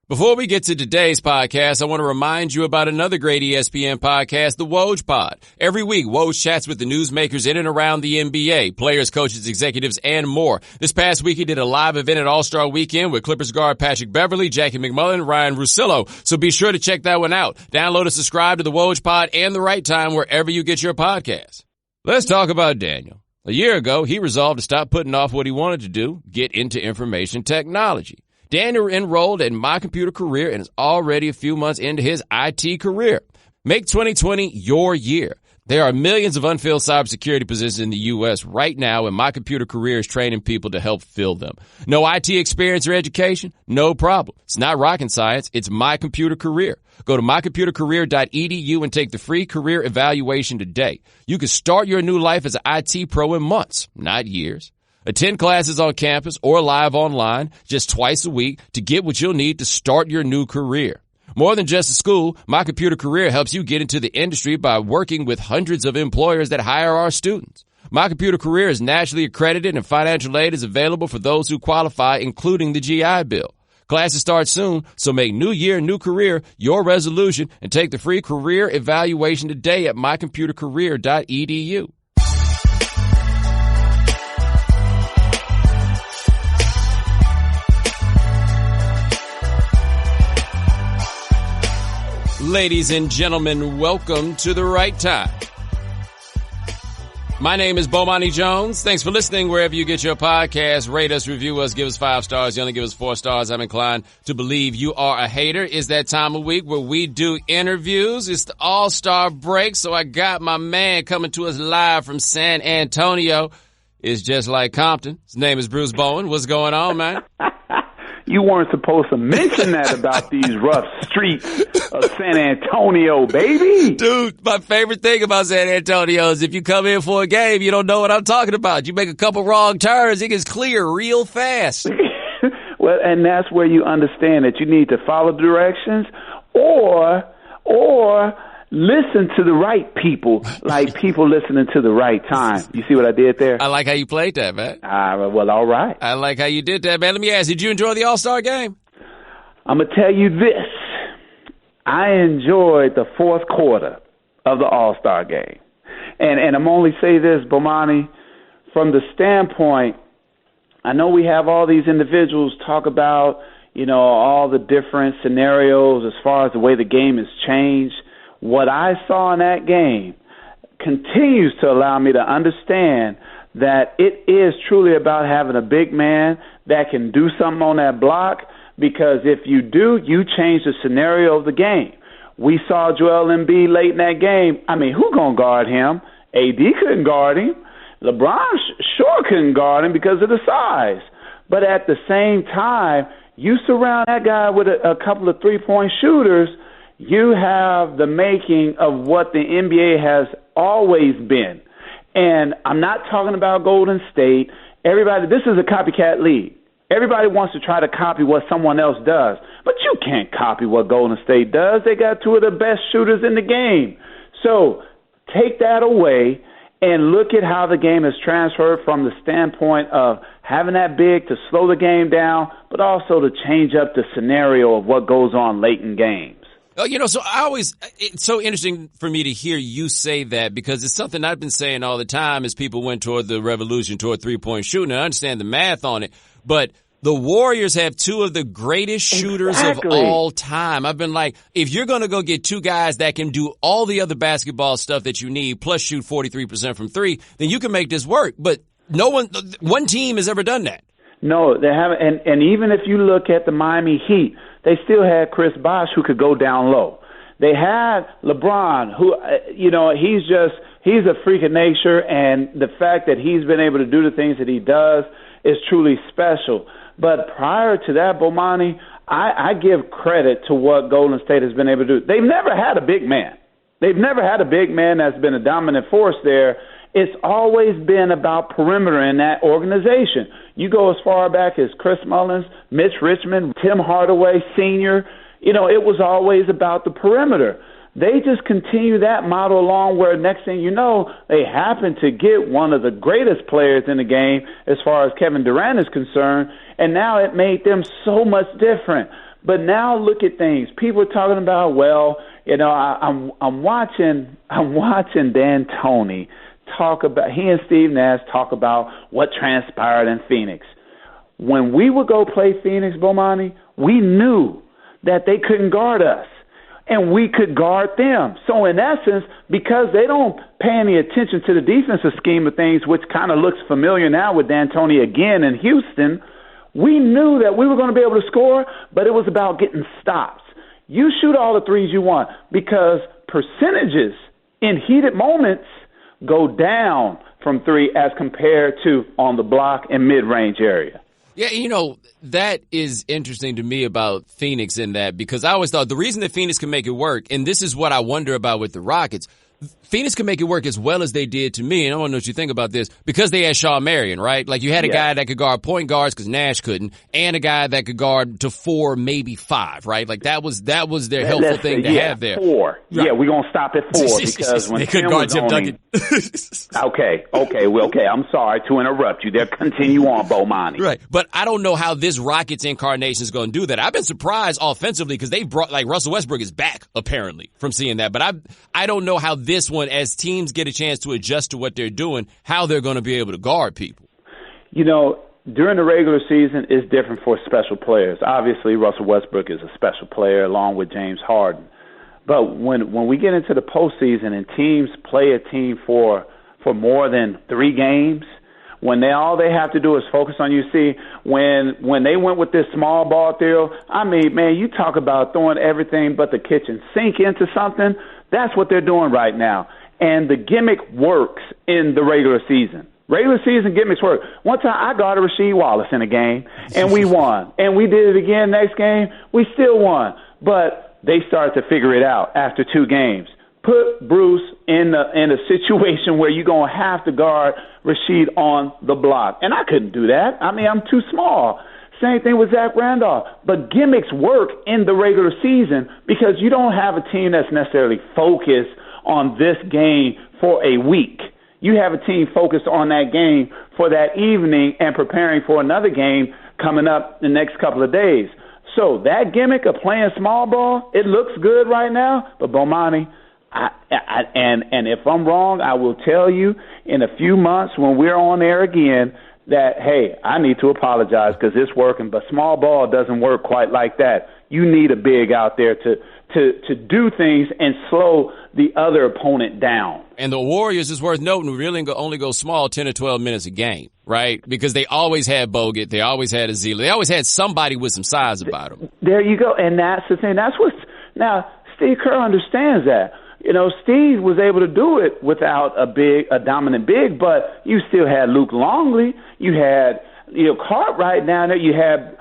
Before we get to today's podcast, I want to remind you about another great ESPN podcast, the Woj Pod. Every week, Woj chats with the newsmakers in and around the NBA, players, coaches, executives, and more. This past week, he did a live event at All-Star Weekend with Clippers guard Patrick Beverley, Jackie McMullen, and Ryan Russillo. So be sure to check that one out. Download and subscribe to the Woj Pod and The Right Time wherever you get your podcasts. Let's talk about Daniel. A year ago, he resolved to stop putting off what he wanted to do, get into information technology. Daniel enrolled in My Computer Career and is already a few months into his IT career. Make 2020 your year. There are millions of unfilled cybersecurity positions in the U.S. right now, and My Computer Career is training people to help fill them. No IT experience or education? No problem. It's not rocket science. It's My Computer Career. Go to mycomputercareer.edu and take the free career evaluation today. You can start your new life as an IT pro in months, not years. Attend classes on campus or live online just twice a week to get what you'll need to start your new career. More than just a school, My Computer Career helps you get into the industry by working with hundreds of employers that hire our students. My Computer Career is nationally accredited and financial aid is available for those who qualify, including the GI Bill. Classes start soon, so make new year, new career your resolution and take the free career evaluation today at mycomputercareer.edu. Ladies and gentlemen, welcome to The Right Time. My name is Bomani Jones. Thanks for listening wherever you get your podcast. Rate us, review us, give us 5 stars. You only give us 4 stars. I'm inclined to believe you are a hater. It's that time of week where we do interviews. It's the All-Star break, so I got my man coming to us live from San Antonio. It's just like Compton. His name is Bruce Bowen. What's going on, man? You weren't supposed to mention that about these rough streets of San Antonio, baby. Dude, my favorite thing about San Antonio is if you come in for a game, you don't know what I'm talking about. You make a couple wrong turns, it gets clear real fast. Well, and that's where you understand that you need to follow directions or listen to the right people, like people listening to the right time. You see what I did there? I like how you played that, man. Well, all right. I like how you did that, man. Let me ask, did you enjoy the All-Star game? I'm going to tell you this. I enjoyed the fourth quarter of the All-Star game. And I'm only say this, Bomani, from the standpoint, I know we have all these individuals talk about, all the different scenarios as far as the way the game has changed. What I saw in that game continues to allow me to understand that it is truly about having a big man that can do something on that block, because if you do, you change the scenario of the game. We saw Joel Embiid late in that game. I mean, who gonna guard him? AD couldn't guard him. LeBron sure couldn't guard him because of the size. But at the same time, you surround that guy with a couple of three-point shooters, you have the making of what the NBA has always been. And I'm not talking about Golden State. This is a copycat league. Everybody wants to try to copy what someone else does. But you can't copy what Golden State does. They got 2 of the best shooters in the game. So take that away and look at how the game has transferred from the standpoint of having that big to slow the game down, but also to change up the scenario of what goes on late in games. So it's so interesting for me to hear you say that, because it's something I've been saying all the time as people went toward the revolution, toward three-point shooting. I understand the math on it, but the Warriors have 2 of the greatest shooters of all time. I've been like, if you're going to go get 2 guys that can do all the other basketball stuff that you need, plus shoot 43% from 3, then you can make this work. But one team has ever done that. No, they haven't. And even if you look at the Miami Heat, they still had Chris Bosh who could go down low. They had LeBron who, he's a freak of nature, and the fact that he's been able to do the things that he does is truly special. But prior to that, Bomani, I give credit to what Golden State has been able to do. They've never had a big man. They've never had a big man that's been a dominant force there. It's always been about perimeter in that organization. You go as far back as Chris Mullins, Mitch Richmond, Tim Hardaway Sr. It was always about the perimeter. They just continue that model along where next thing you know, they happen to get one of the greatest players in the game as far as Kevin Durant is concerned, and now it made them so much different. But now look at things. People are talking about, well, I'm watching Dan Toney talk about, he and Steve Nash talk about what transpired in Phoenix. When we would go play Phoenix, Bomani, we knew that they couldn't guard us, and we could guard them. So in essence, because they don't pay any attention to the defensive scheme of things, which kind of looks familiar now with D'Antoni again in Houston, we knew that we were going to be able to score, but it was about getting stops. You shoot all the threes you want, because percentages in heated moments go down from three as compared to on the block and mid-range area. Yeah, that is interesting to me about Phoenix in that, because I always thought the reason that Phoenix can make it work, and this is what I wonder about with the Rockets, Phoenix can make it work as well as they did to me, and I want to know what you think about this, because they had Shawn Marion, right? Like, you had a guy that could guard point guards because Nash couldn't, and a guy that could guard to 4, maybe 5, right? Like, that was their helpful thing to have there. 4. Right. Yeah, we're going to stop at 4 because when they couldn't guard Tim Duncan. Okay, I'm sorry to interrupt you there. Continue on, Bomani. Right, but I don't know how this Rockets incarnation is going to do that. I've been surprised offensively because they've brought, like, Russell Westbrook is back, apparently, from seeing that, but I don't know how this one, as teams get a chance to adjust to what they're doing, how they're going to be able to guard people. During the regular season, it's different for special players. Obviously, Russell Westbrook is a special player along with James Harden. But when we get into the postseason and teams play a team for more than 3 games, when all they have to do is focus on you. See, when they went with this small ball theory, I mean, man, you talk about throwing everything but the kitchen sink into something. That's what they're doing right now. And the gimmick works in the regular season. Regular season gimmicks work. One time I guarded Rasheed Wallace in a game, and we won. And we did it again next game. We still won. But they started to figure it out after 2 games. Put Bruce in a situation where you're going to have to guard Rasheed on the block. And I couldn't do that. I mean, I'm too small. Same thing with Zach Randolph. But gimmicks work in the regular season because you don't have a team that's necessarily focused on this game for a week. You have a team focused on that game for that evening and preparing for another game coming up the next couple of days. So that gimmick of playing small ball, it looks good right now. But Bomani, and if I'm wrong, I will tell you in a few months when we're on air again that, hey, I need to apologize because it's working, but small ball doesn't work quite like that. You need a big out there to do things and slow the other opponent down. And the Warriors, is worth noting, really only go small 10 or 12 minutes a game, right? Because they always had Bogut, they always had Azila, they always had somebody with some size about them. There you go, and that's the thing. Now Steve Kerr understands that. Steve was able to do it without a dominant big, but you still had Luke Longley, you had Cartwright down there, you had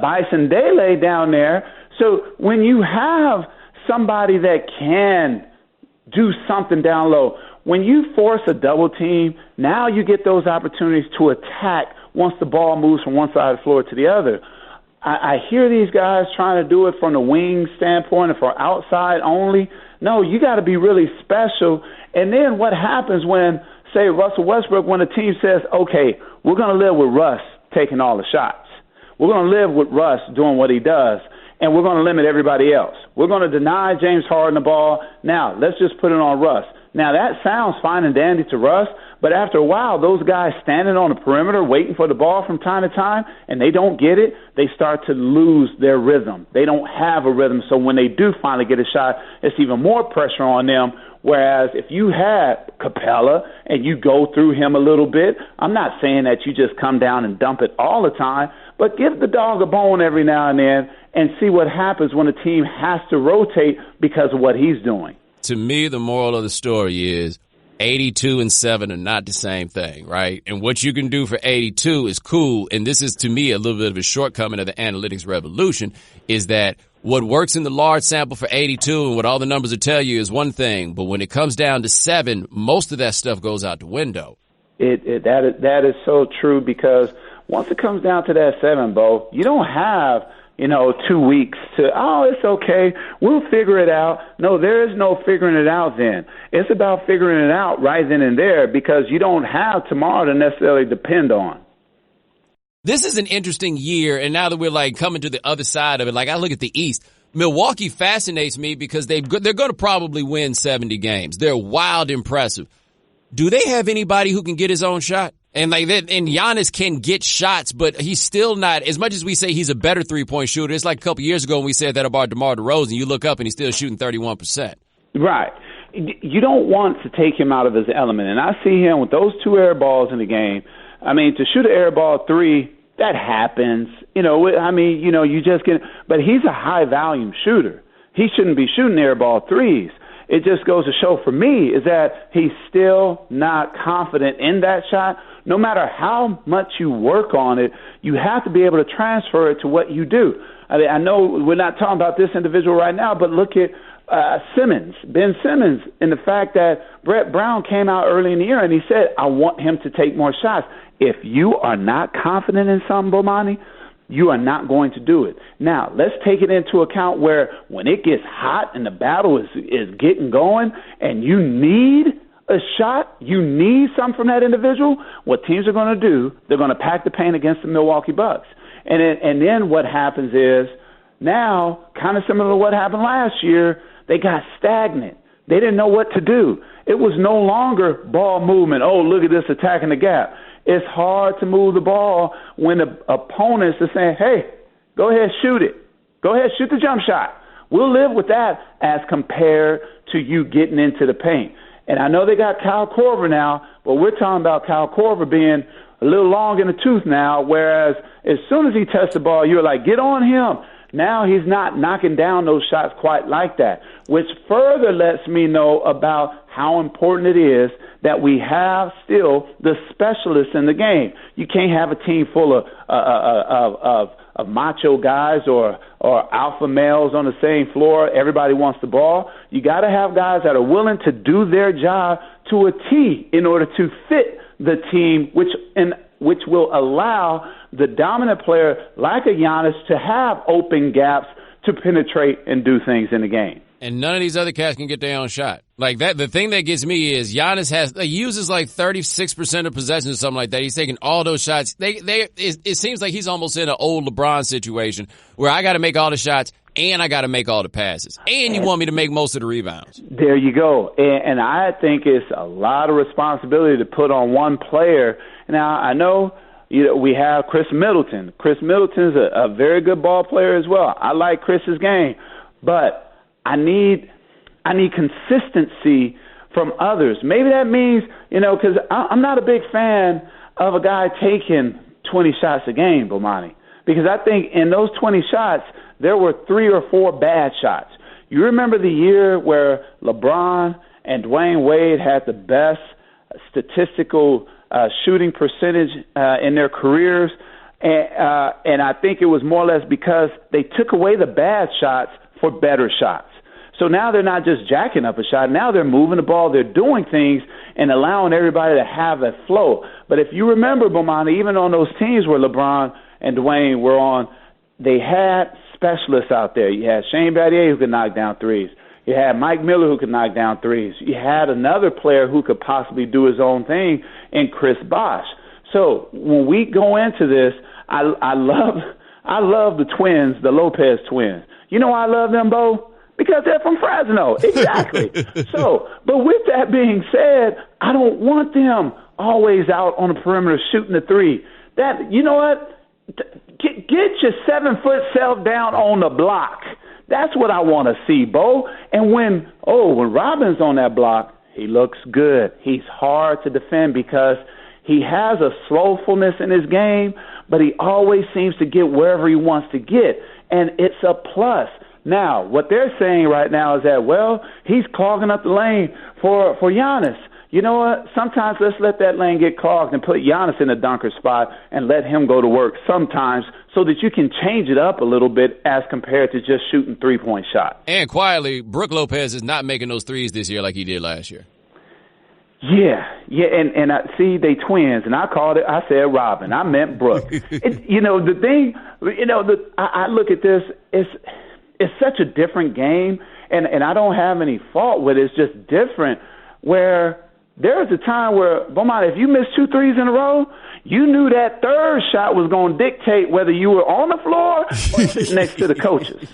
Bison Dele down there. So when you have somebody that can do something down low, when you force a double team, now you get those opportunities to attack once the ball moves from one side of the floor to the other. I hear these guys trying to do it from the wing standpoint and for outside only. No, you got to be really special. And then what happens when, say, Russell Westbrook, when a team says, okay, we're going to live with Russ taking all the shots. We're going to live with Russ doing what he does, and we're going to limit everybody else. We're going to deny James Harden the ball. Now, let's just put it on Russ. Now, that sounds fine and dandy to Russ, but after a while, those guys standing on the perimeter waiting for the ball from time to time, and they don't get it, they start to lose their rhythm. They don't have a rhythm, so when they do finally get a shot, it's even more pressure on them. Whereas if you had Capella and you go through him a little bit, I'm not saying that you just come down and dump it all the time, but give the dog a bone every now and then and see what happens when a team has to rotate because of what he's doing. To me, the moral of the story is 82 and 7 are not the same thing, right? And what you can do for 82 is cool. And this is, to me, a little bit of a shortcoming of the analytics revolution, is that what works in the large sample for 82 and what all the numbers will tell you is one thing. But when it comes down to 7, most of that stuff goes out the window. That is so true, because once it comes down to that 7, Bo, you don't have 2 weeks to, it's okay, we'll figure it out. No, there is no figuring it out then. It's about figuring it out right then and there, because you don't have tomorrow to necessarily depend on. This is an interesting year, and now that we're like coming to the other side of it, like I look at the East, Milwaukee fascinates me because they're going to probably win 70 games. They're wild impressive. Do they have anybody who can get his own shot? And Giannis can get shots, but he's still not, as much as we say he's a better three-point shooter, it's like a couple years ago when we said that about DeMar DeRozan. You look up and he's still shooting 31%. Right. You don't want to take him out of his element. And I see him with those 2 air balls in the game. I mean, to shoot an air ball 3, that happens. You just get, but he's a high-volume shooter. He shouldn't be shooting air ball 3s. It just goes to show for me is that he's still not confident in that shot. No matter how much you work on it, you have to be able to transfer it to what you do. I mean, I know we're not talking about this individual right now, but look at Ben Simmons, and the fact that Brett Brown came out early in the year and he said, I want him to take more shots. If you are not confident in something, Bomani, you are not going to do it. Now, let's take it into account where when it gets hot and the battle is getting going and you need a shot, you need something from that individual, what teams are going to do, they're going to pack the paint against the Milwaukee Bucks. And then what happens is now, kind of similar to what happened last year, they got stagnant. They didn't know what to do. It was no longer ball movement. Oh, look at this attacking the gap. It's hard to move the ball when the opponents are saying, hey, go ahead, shoot it. Go ahead, shoot the jump shot. We'll live with that as compared to you getting into the paint. And I know they got Kyle Korver now, but we're talking about Kyle Korver being a little long in the tooth now, whereas as soon as he touched the ball, you're like, get on him. Now he's not knocking down those shots quite like that, which further lets me know about how important it is that we have still the specialists in the game. You can't have a team full of macho guys or alpha males on the same floor. Everybody wants the ball. You got to have guys that are willing to do their job to a T in order to fit the team, which will allow the dominant player like a Giannis to have open gaps to penetrate and do things in the game. And none of these other cats can get their own shot. Like that, the thing that gets me is Giannis uses like 36% of possessions or something like that. He's taking all those shots. It seems like he's almost in an old LeBron situation where I got to make all the shots and I got to make all the passes. And you want me to make most of the rebounds. There you go. And I think it's a lot of responsibility to put on one player. Now, I know we have Chris Middleton. Chris Middleton's a very good ball player as well. I like Chris's game. But I need consistency from others. Maybe that means, because I'm not a big fan of a guy taking 20 shots a game, Bomani, because I think in those 20 shots, there were 3 or 4 bad shots. You remember the year where LeBron and Dwayne Wade had the best statistical shooting percentage in their careers, and I think it was more or less because they took away the bad shots for better shots. So now they're not just jacking up a shot. Now they're moving the ball. They're doing things and allowing everybody to have that flow. But if you remember, Bomani, even on those teams where LeBron and Dwayne were on, they had specialists out there. You had Shane Battier who could knock down threes. You had Mike Miller who could knock down threes. You had another player who could possibly do his own thing in Chris Bosh. So when we go into this, I love the twins, the Lopez twins. You know why I love them, Bo? Because they're from Fresno. Exactly. But with that being said, I don't want them always out on the perimeter shooting the three. That, you know what? Get your 7-foot self down on the block. That's what I want to see, Bo. And when Robin's on that block, he looks good. He's hard to defend because he has a slowfulness in his game, but he always seems to get wherever he wants to get, and it's a plus. Now, what they're saying right now is that, he's clogging up the lane for Giannis. You know what? Sometimes let's let that lane get clogged and put Giannis in a dunker spot and let him go to work sometimes so that you can change it up a little bit as compared to just shooting three-point shots. And quietly, Brook Lopez is not making those threes this year like he did last year. Yeah, and I see they twins, and I said Robin. I meant Brook. The thing, I look at this, it's such a different game, and I don't have any fault with it. It's just different where there was a time where, Bomani, if you missed 2 threes in a row, you knew that third shot was going to dictate whether you were on the floor or sitting next to the coaches.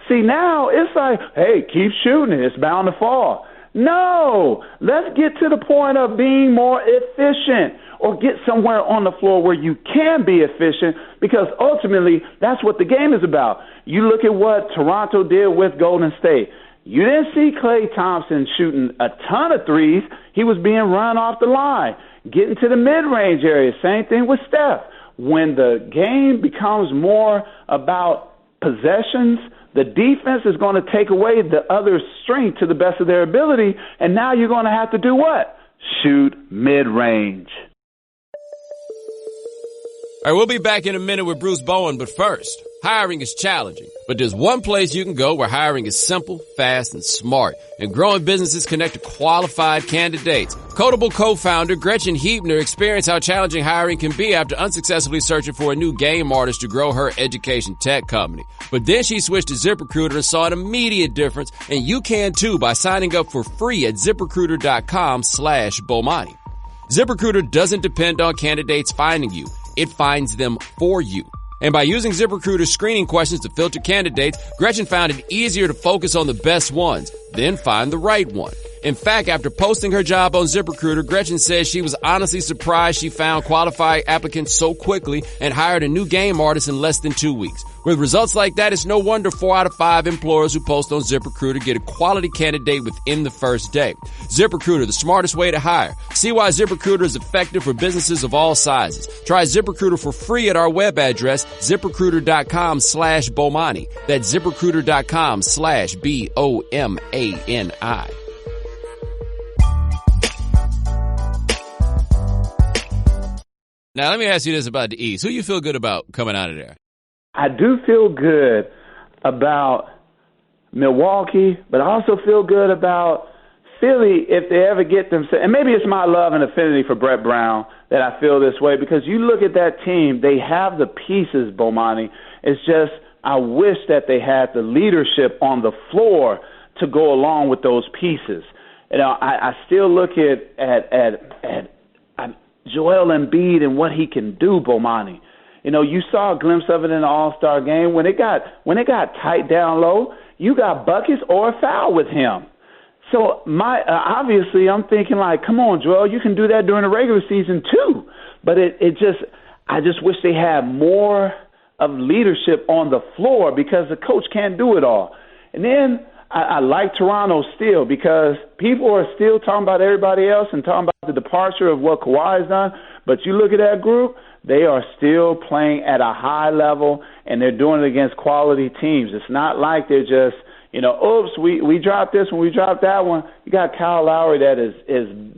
See, now it's like, hey, keep shooting it. It's bound to fall. No, let's get to the point of being more efficient, or get somewhere on the floor where you can be efficient, because ultimately that's what the game is about. You look at what Toronto did with Golden State. You didn't see Klay Thompson shooting a ton of threes. He was being run off the line, getting to the mid-range area. Same thing with Steph. When the game becomes more about possessions, the defense is going to take away the other's strength to the best of their ability, and now you're going to have to do what? Shoot mid-range. All right, we'll be back in a minute with Bruce Bowen, but first, hiring is challenging, but there's one place you can go where hiring is simple, fast, and smart, and growing businesses connect to qualified candidates. Codeable co-founder Gretchen Huebner experienced how challenging hiring can be after unsuccessfully searching for a new game artist to grow her education tech company. But then she switched to ZipRecruiter and saw an immediate difference, and you can too by signing up for free at ZipRecruiter.com/Bomani. ZipRecruiter doesn't depend on candidates finding you. It finds them for you. And by using ZipRecruiter's screening questions to filter candidates, Gretchen found it easier to focus on the best ones, then find the right one. In fact, after posting her job on ZipRecruiter, Gretchen says she was honestly surprised she found qualified applicants so quickly and hired a new game artist in less than 2 weeks. With results like that, it's no wonder 4 out of 5 employers who post on ZipRecruiter get a quality candidate within the first day. ZipRecruiter, the smartest way to hire. See why ZipRecruiter is effective for businesses of all sizes. Try ZipRecruiter for free at our web address, ZipRecruiter.com/Bomani. That's ZipRecruiter.com/BOMANI. Now, let me ask you this about the East. Who you feel good about coming out of there? I do feel good about Milwaukee, but I also feel good about Philly if they ever get them. And maybe it's my love and affinity for Brett Brown that I feel this way, because you look at that team, they have the pieces, Bomani. It's just I wish that they had the leadership on the floor to go along with those pieces. You know, I still look at Joel Embiid and what he can do, Bomani. You know, you saw a glimpse of it in the All-Star game. When it got tight down low, you got buckets or a foul with him. So obviously I'm thinking like, come on, Joel, you can do that during the regular season too. But I just wish they had more of leadership on the floor, because the coach can't do it all. And then I like Toronto still, because people are still talking about everybody else and talking about the departure of what Kawhi's done. But you look at that group, they are still playing at a high level, and they're doing it against quality teams. It's not like they're just, you know, oops, we dropped this one, we dropped that one. You got Kyle Lowry that is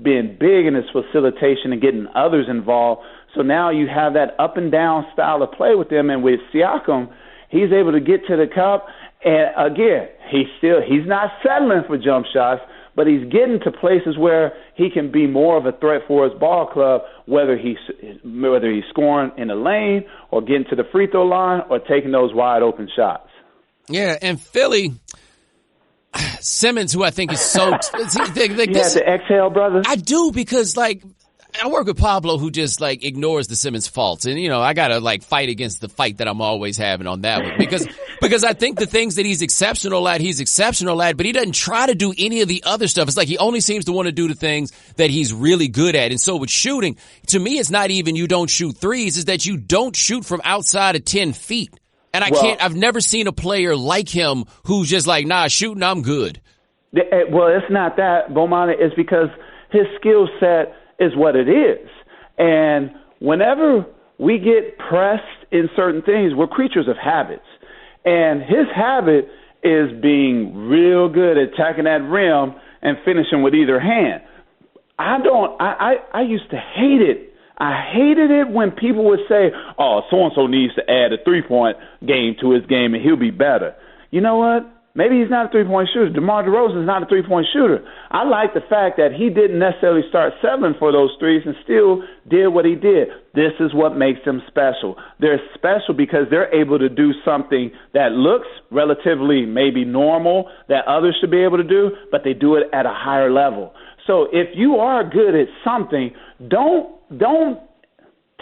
being big in his facilitation and getting others involved. So now you have that up and down style of play with them. And with Siakam, he's able to get to the cup. And again, he's not settling for jump shots, but he's getting to places where he can be more of a threat for his ball club, whether he's scoring in the lane or getting to the free throw line or taking those wide open shots. Yeah, and Philly, Simmons, who I think is so you have to exhale, brother. I do, because like I work with Pablo, who just like ignores the Simmons faults, and you know I gotta like fight against the fight that I'm always having on that one, because I think the things that he's exceptional at, but he doesn't try to do any of the other stuff. It's like he only seems to want to do the things that he's really good at. And so with shooting, to me, it's not even you don't shoot threes, it's that you don't shoot from outside of 10 feet. And I've never seen a player like him who's just like, nah, shooting, I'm good. Well, it's not that, Bomani. It's because his skill set is what it is. And whenever we get pressed in certain things, we're creatures of habits. And his habit is being real good at attacking that rim and finishing with either hand. I used to hate it. I hated it when people would say, oh, so-and-so needs to add a three-point game to his game and he'll be better. You know what? Maybe he's not a three-point shooter. DeMar DeRozan is not a three-point shooter. I like the fact that he didn't necessarily start settling for those threes and still did what he did. This is what makes them special. They're special because they're able to do something that looks relatively maybe normal that others should be able to do, but they do it at a higher level. So if you are good at something, don't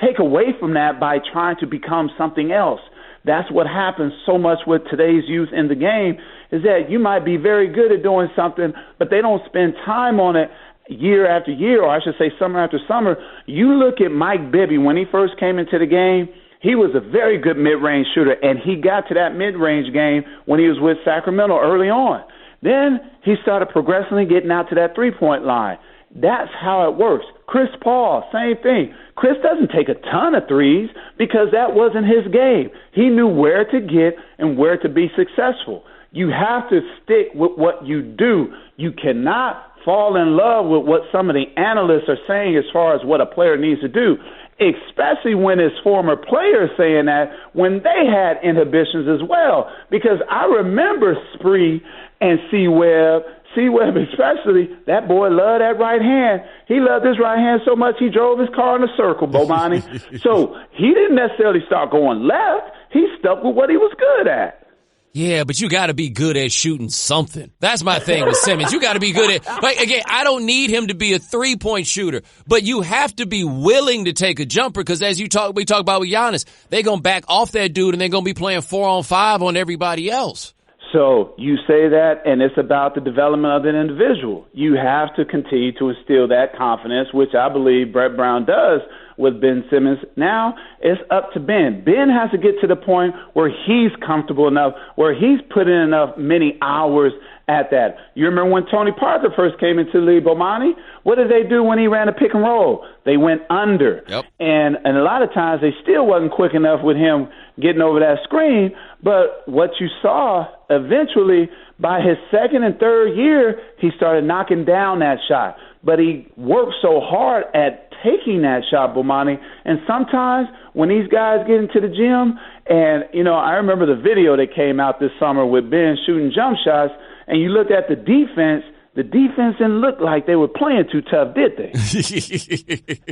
take away from that by trying to become something else. That's what happens so much with today's youth in the game, is that you might be very good at doing something, but they don't spend time on it year after year, or I should say summer after summer. You look at Mike Bibby when he first came into the game. He was a very good mid-range shooter, and he got to that mid-range game when he was with Sacramento early on. Then he started progressively getting out to that three-point line. That's how it works. Chris Paul, same thing. Chris doesn't take a ton of threes because that wasn't his game. He knew where to get and where to be successful. You have to stick with what you do. You cannot fall in love with what some of the analysts are saying as far as what a player needs to do, especially when it's former players saying that when they had inhibitions as well. Because I remember Spree and C-Webb especially, that boy loved that right hand. He loved his right hand so much he drove his car in a circle, Bomani. So he didn't necessarily start going left. He stuck with what he was good at. Yeah, but you got to be good at shooting something. That's my thing with Simmons. You got to be good at, like, again, I don't need him to be a three-point shooter, but you have to be willing to take a jumper because as we talk about with Giannis, they're going to back off that dude and they're going to be playing 4-on-5 on everybody else. So you say that, and it's about the development of an individual. You have to continue to instill that confidence, which I believe Brett Brown does with Ben Simmons. Now it's up to Ben. Ben has to get to the point where he's comfortable enough, where he's put in enough many hours at that. You remember when Tony Parker first came into the league, Bomani? What did they do when he ran a pick and roll? They went under. Yep. And a lot of times they still wasn't quick enough with him getting over that screen. But what you saw eventually, by his second and third year, he started knocking down that shot. But he worked so hard at taking that shot, Bomani. And sometimes when these guys get into the gym, and, you know, I remember the video that came out this summer with Ben shooting jump shots, and you looked at the defense didn't look like they were playing too tough, did they?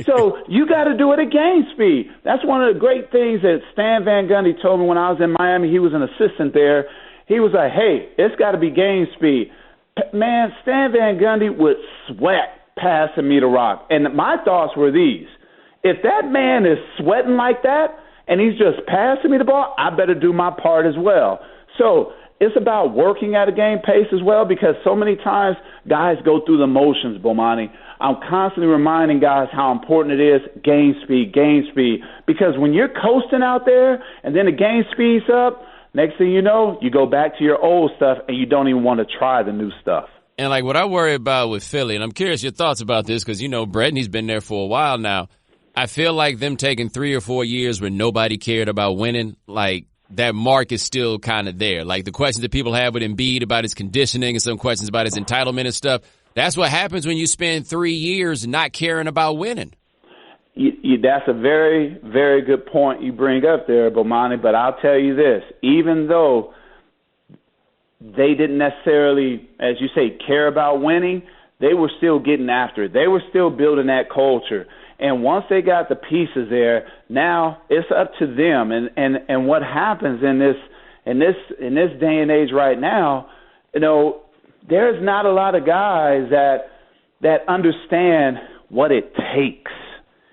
So you got to do it at game speed. That's one of the great things that Stan Van Gundy told me when I was in Miami. He was an assistant there. He was like, hey, it's got to be game speed. Man, Stan Van Gundy would sweat passing me the rock. And my thoughts were these. If that man is sweating like that and he's just passing me the ball, I better do my part as well. So it's about working at a game pace as well, because so many times guys go through the motions, Bomani. I'm constantly reminding guys how important it is, game speed, because when you're coasting out there and then the game speeds up, next thing you know, you go back to your old stuff and you don't even want to try the new stuff. And like what I worry about with Philly, and I'm curious your thoughts about this because, you know, Brett, and he's been there for a while now. I feel like them taking 3 or 4 years when nobody cared about winning, like, that mark is still kind of there. Like the questions that people have with Embiid about his conditioning and some questions about his entitlement and stuff, that's what happens when you spend 3 years not caring about winning. That's a very, very good point you bring up there, Bomani, but I'll tell you this. Even though they didn't necessarily, as you say, care about winning, they were still getting after it. They were still building that culture. And once they got the pieces there, now it's up to them. And what happens in this day and age right now, you know, there's not a lot of guys that understand what it takes,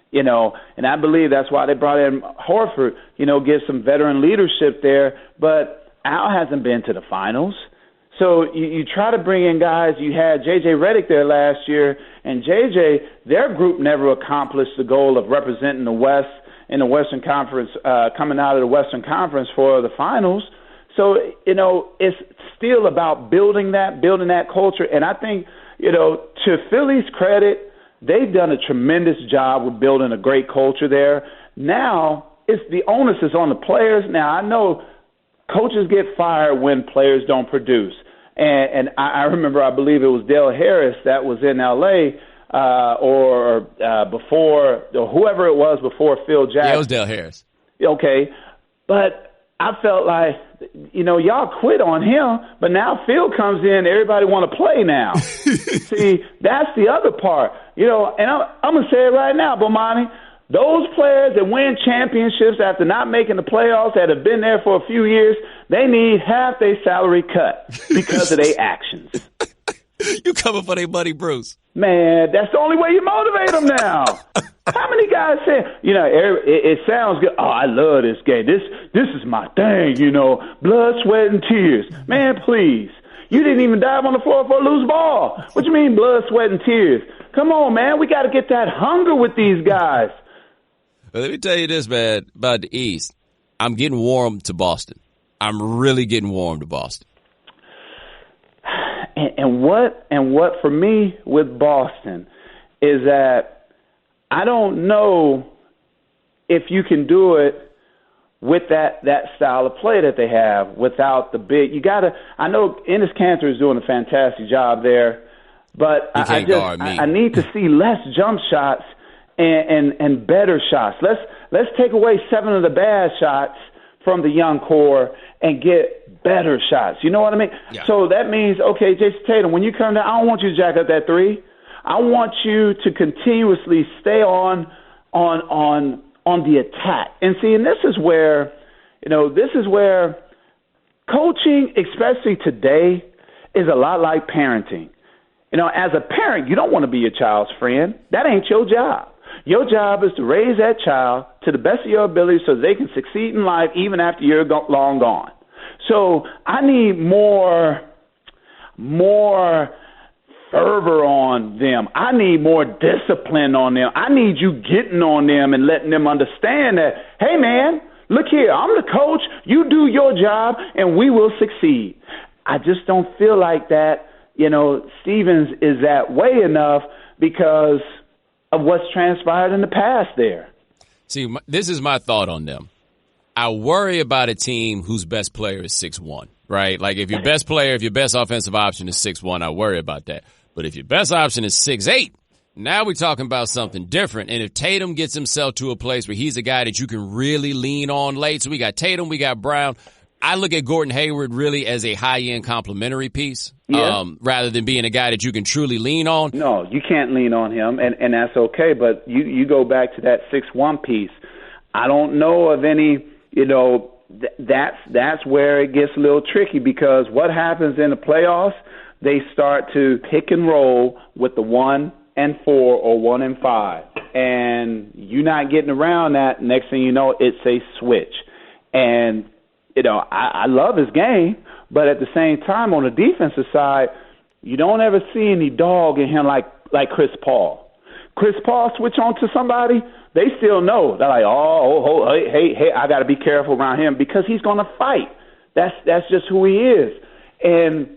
you know. And I believe that's why they brought in Horford, you know, give some veteran leadership there. But Al hasn't been to the finals. So you try to bring in guys. You had J.J. Redick there last year, and J.J., their group never accomplished the goal of representing the West in the Western Conference, coming out of the Western Conference for the finals. So, you know, it's still about building that culture. And I think, you know, to Philly's credit, they've done a tremendous job with building a great culture there. Now, it's the onus is on the players. Now, I know coaches get fired when players don't produce. And I remember, I believe it was Dale Harris that was in L.A. Before, or whoever it was before Phil Jackson. Yeah, it was Dale Harris. Okay. But I felt like, you know, y'all quit on him, but now Phil comes in, everybody want to play now. See, that's the other part. You know, and I'm going to say it right now, Bomani. Those players that win championships after not making the playoffs, that have been there for a few years, they need half their salary cut because of their actions. You coming for their buddy Bruce. Man, that's the only way you motivate them now. How many guys say, it sounds good. Oh, I love this game. This is my thing, blood, sweat, and tears. Man, please. You didn't even dive on the floor for a loose ball. What you mean blood, sweat, and tears? Come on, man. We got to get that hunger with these guys. Well, let me tell you this, man, about the East. I'm getting warm to Boston. I'm really getting warm to Boston. And what for me with Boston is that I don't know if you can do it with that style of play that they have without the big. I know Enes Kanter is doing a fantastic job there, but I need to see less jump shots and better shots. Let's take away 7 of the bad shots from the young core and get better shots. You know what I mean? Yeah. So that means, okay, Jason Tatum, when you come down, I don't want you to jack up that 3. I want you to continuously stay on the attack. And see, and this is where coaching, especially today, is a lot like parenting. As a parent, you don't want to be your child's friend. That ain't your job. Your job is to raise that child to the best of your ability so they can succeed in life even after you're long gone. So I need more fervor on them. I need more discipline on them. I need you getting on them and letting them understand that, hey, man, look here, I'm the coach. You do your job, and we will succeed. I just don't feel like that, Stevens is that way enough because of what's transpired in the past there. See, this is my thought on them. I worry about a team whose best player is 6'1", right? Like if your best player, if your best offensive option is 6'1", I worry about that. But if your best option is 6'8", now we're talking about something different. And if Tatum gets himself to a place where he's a guy that you can really lean on late, so we got Tatum, we got Brown. I look at Gordon Hayward really as a high-end complimentary piece, rather than being a guy that you can truly lean on. No, you can't lean on him, and that's okay. But you go back to that 6'1" piece. I don't know of any, that's where it gets a little tricky because what happens in the playoffs, they start to pick and roll with the 1 and 4 or 1 and 5. And you're not getting around that. Next thing you know, it's a switch. And I love his game, but at the same time, on the defensive side, you don't ever see any dog in him like Chris Paul. Chris Paul switch on to somebody, they still know. They're like, hey, I got to be careful around him because he's going to fight. That's just who he is. And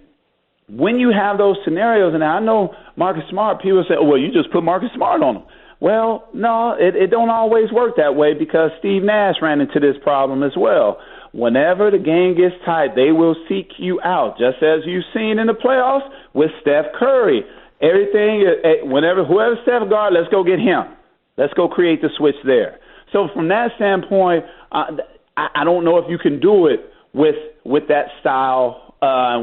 when you have those scenarios, and I know Marcus Smart, people say, well, you just put Marcus Smart on him. Well, no, it don't always work that way because Steve Nash ran into this problem as well. Whenever the game gets tight, they will seek you out, just as you've seen in the playoffs with Steph Curry. Whoever Steph guard, let's go get him. Let's go create the switch there. So from that standpoint, I don't know if you can do it with that style,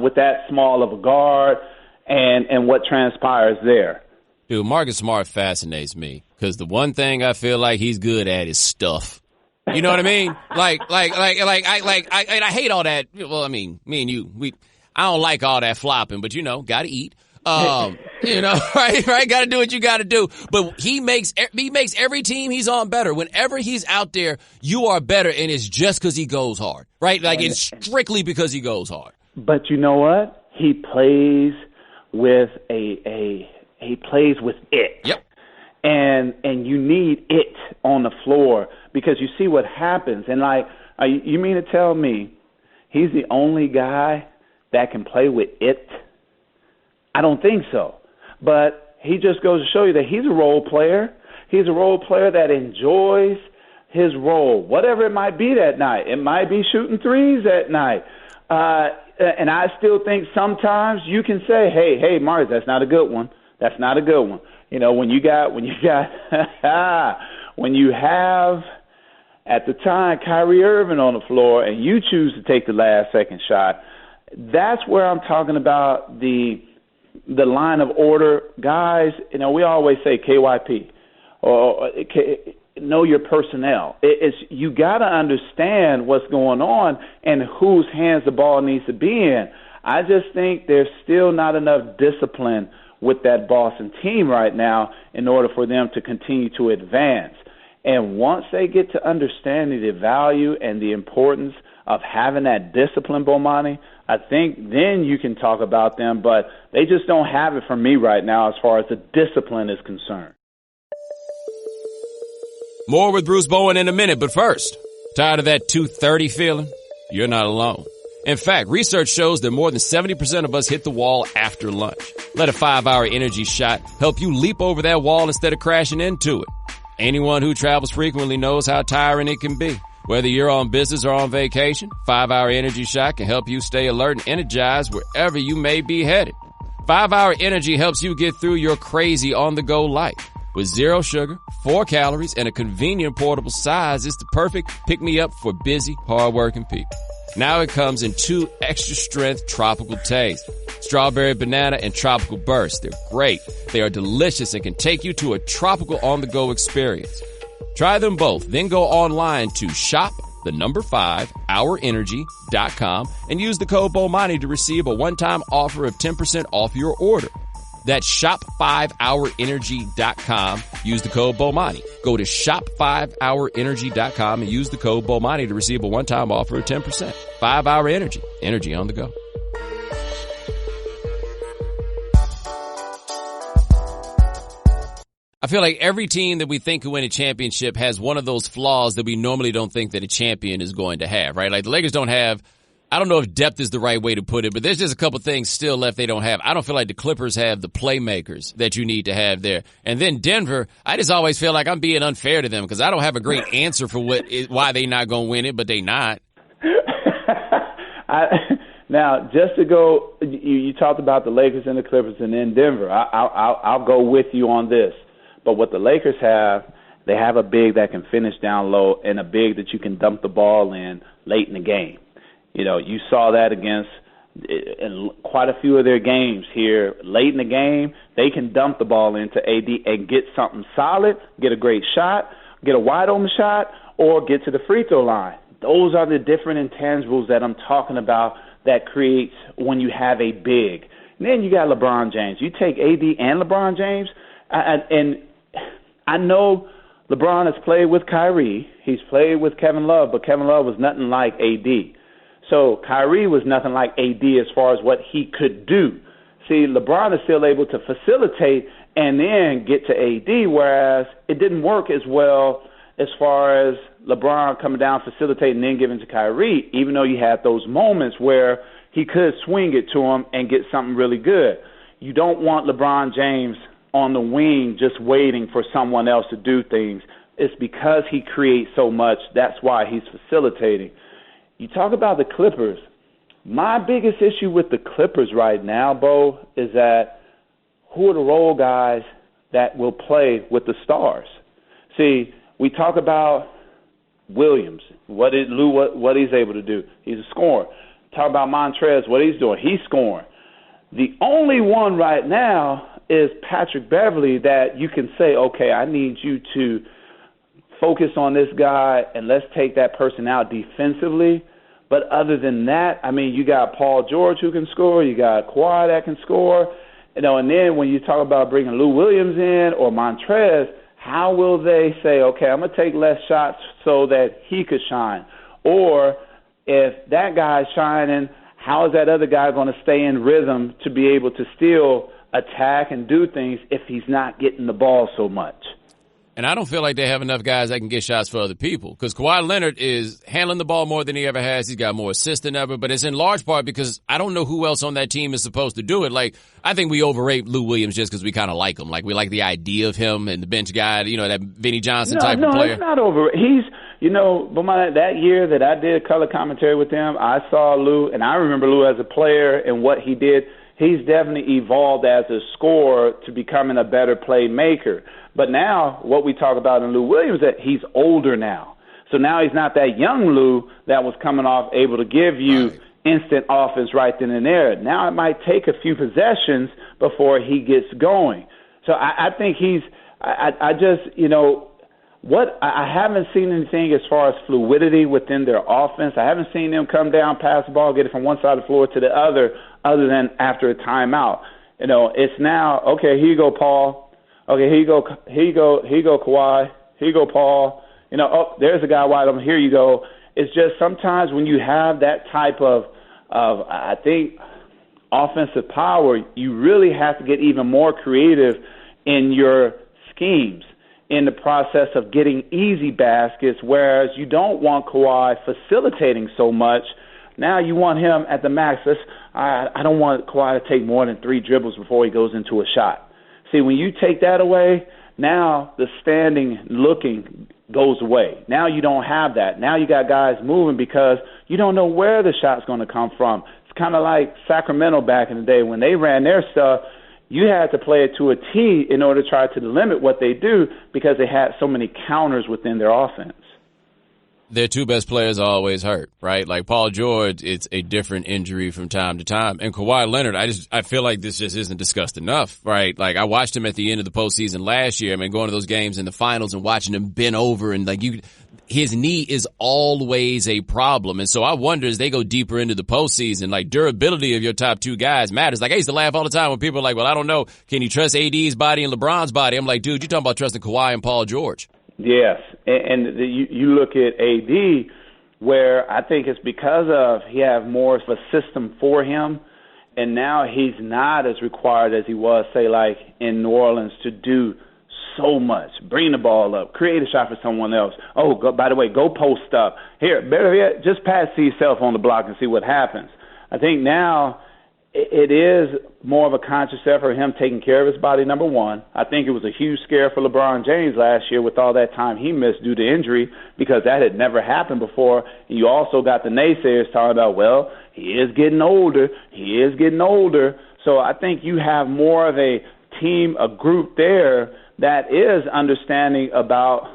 with that small of a guard, and what transpires there. Dude, Marcus Smart fascinates me because the one thing I feel like he's good at is stuff. You know what I mean? I hate all that. Well, I mean, me and you, I don't like all that flopping, but gotta eat. Right? Gotta do what you gotta do. But he makes every team he's on better. Whenever he's out there, you are better, and it's just because he goes hard, right? Like it's strictly because he goes hard. But you know what? He plays with he plays with it. Yep. And you need it on the floor because you see what happens. And you mean to tell me he's the only guy that can play with it? I don't think so. But he just goes to show you that he's a role player. He's a role player that enjoys his role, whatever it might be that night. It might be shooting threes that night. And I still think sometimes you can say, hey, Mars, that's not a good one. That's not a good one. When you have at the time Kyrie Irving on the floor and you choose to take the last second shot, that's where I'm talking about the line of order. Guys, we always say KYP or know your personnel. You got to understand what's going on and whose hands the ball needs to be in. I just think there's still not enough discipline with that Boston team right now in order for them to continue to advance. And once they get to understanding the value and the importance of having that discipline, Bomani, I think then you can talk about them, but they just don't have it for me right now as far as the discipline is concerned. More with Bruce Bowen in a minute, but first, tired of that 2:30 feeling? You're not alone. In fact, research shows that more than 70% of us hit the wall after lunch. Let a 5-hour energy shot help you leap over that wall instead of crashing into it. Anyone who travels frequently knows how tiring it can be. Whether you're on business or on vacation, 5-hour energy shot can help you stay alert and energized wherever you may be headed. 5-hour energy helps you get through your crazy on-the-go life. With 0 sugar, 4 calories, and a convenient portable size, it's the perfect pick-me-up for busy, hard-working people. Now it comes in 2 extra-strength tropical tastes, strawberry banana and tropical burst. They're great. They are delicious and can take you to a tropical on-the-go experience. Try them both, then go online to shop5hourenergy.com and use the code Bomani to receive a one-time offer of 10% off your order. That's shop5hourenergy.com. Use the code Bomani. Go to shop5hourenergy.com and use the code Bomani to receive a one-time offer of 10%. 5-Hour Energy. Energy on the go. I feel like every team that we think could win a championship has one of those flaws that we normally don't think that a champion is going to have, right? Like the Lakers don't have, I don't know if depth is the right way to put it, but there's just a couple things still left they don't have. I don't feel like the Clippers have the playmakers that you need to have there. And then Denver, I just always feel like I'm being unfair to them because I don't have a great answer for why they not going to win it, but they not. Now, just to go, you talked about the Lakers and the Clippers and then Denver. I'll go with you on this. But what the Lakers have, they have a big that can finish down low and a big that you can dump the ball in late in the game. You know, you saw that against in quite a few of their games here. Late in the game, they can dump the ball into AD and get something solid, get a great shot, get a wide-open shot, or get to the free throw line. Those are the different intangibles that I'm talking about that creates when you have a big. And then you got LeBron James. You take AD and LeBron James, and I know LeBron has played with Kyrie. He's played with Kevin Love, but Kevin Love was nothing like AD. So Kyrie was nothing like AD as far as what he could do. See, LeBron is still able to facilitate and then get to AD, whereas it didn't work as well as far as LeBron coming down, facilitating, and then giving to Kyrie, even though you had those moments where he could swing it to him and get something really good. You don't want LeBron James on the wing just waiting for someone else to do things. It's because he creates so much. That's why he's facilitating. You talk about the Clippers. My biggest issue with the Clippers right now, Bo, is that who are the role guys that will play with the stars? See, we talk about Williams, what he's able to do. He's a scorer. Talk about Montrez, what he's doing. He's scoring. The only one right now is Patrick Beverley that you can say, okay, I need you to focus on this guy and let's take that person out defensively. But other than that, I mean, you got Paul George who can score. You got Kawhi that can score. You know, and then when you talk about bringing Lou Williams in or Montrez, how will they say, okay, I'm going to take less shots so that he could shine? Or if that guy's shining, how is that other guy going to stay in rhythm to be able to still attack and do things if he's not getting the ball so much? And I don't feel like they have enough guys that can get shots for other people because Kawhi Leonard is handling the ball more than he ever has. He's got more assists than ever, but it's in large part because I don't know who else on that team is supposed to do it. Like, I think we overrate Lou Williams just because we kind of like him. Like, we like the idea of him and the bench guy, you know, that Vinnie Johnson type of player. No, it's not over. He's, you know, that year that I did color commentary with him, I saw Lou, and I remember Lou as a player and what he did. He's definitely evolved as a scorer to becoming a better playmaker. But now what we talk about in Lou Williams, that he's older now. So now he's not that young Lou that was coming off able to give you instant offense right then and there. Now it might take a few possessions before he gets going. So I think I just, you know, I haven't seen anything as far as fluidity within their offense. I haven't seen them come down, pass the ball, get it from one side of the floor to the other than after a timeout. It's now, okay, here you go, Paul. Okay, here you go, Kawhi. Here you go, Paul. There's a guy wide open. Here you go. It's just sometimes when you have that type of I think, offensive power, you really have to get even more creative in your schemes in the process of getting easy baskets, whereas you don't want Kawhi facilitating so much. Now you want him at the max. I don't want Kawhi to take more than 3 dribbles before he goes into a shot. See, when you take that away, now the standing looking goes away. Now you don't have that. Now you got guys moving because you don't know where the shot's going to come from. It's kind of like Sacramento back in the day when they ran their stuff. You had to play it to a T in order to try to limit what they do because they had so many counters within their offense. Their 2 best players are always hurt, right? Like Paul George, it's a different injury from time to time. And Kawhi Leonard, I feel like this just isn't discussed enough, right? Like I watched him at the end of the postseason last year. I mean, going to those games in the finals and watching him bend over and his knee is always a problem. And so I wonder as they go deeper into the postseason, like durability of your top 2 guys matters. Like I used to laugh all the time when people are like, well, I don't know. Can you trust AD's body and LeBron's body? I'm like, dude, you're talking about trusting Kawhi and Paul George. Yes, and you look at AD, where I think it's because of he have more of a system for him, and now he's not as required as he was, say, like in New Orleans, to do so much. Bring the ball up, create a shot for someone else. Oh, by the way, go post up. Here, better yet, just pass to yourself on the block and see what happens. I think now it is more of a conscious effort for him taking care of his body, number one. I think it was a huge scare for LeBron James last year with all that time he missed due to injury because that had never happened before. And you also got the naysayers talking about, well, he is getting older. He is getting older. So I think you have more of a team, a group there that is understanding about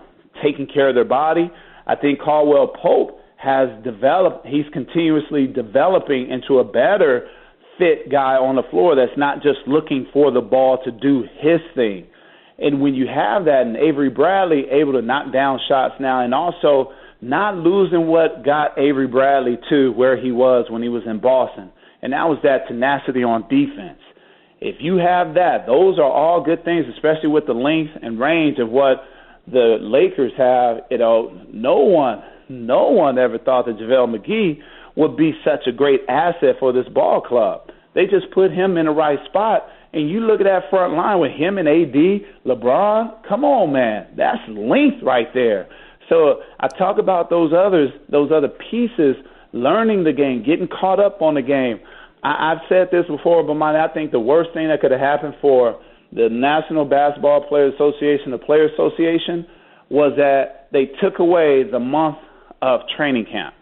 taking care of their body. I think Caldwell Pope has developed. He's continuously developing into a better fit guy on the floor that's not just looking for the ball to do his thing. And when you have that, and Avery Bradley able to knock down shots now, and also not losing what got Avery Bradley to where he was when he was in Boston, and that was that tenacity on defense. If you have that, those are all good things, especially with the length and range of what the Lakers have. No one ever thought that JaVale McGee would be such a great asset for this ball club. They just put him in the right spot, and you look at that front line with him and AD, LeBron, come on, man. That's length right there. So I talk about those other pieces, learning the game, getting caught up on the game. I've said this before, but I think the worst thing that could have happened for the National Basketball Players Association, the Players Association, was that they took away the month of training camp.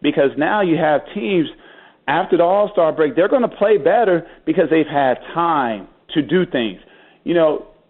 Because now you have teams, after the All-Star break, they're going to play better because they've had time to do things.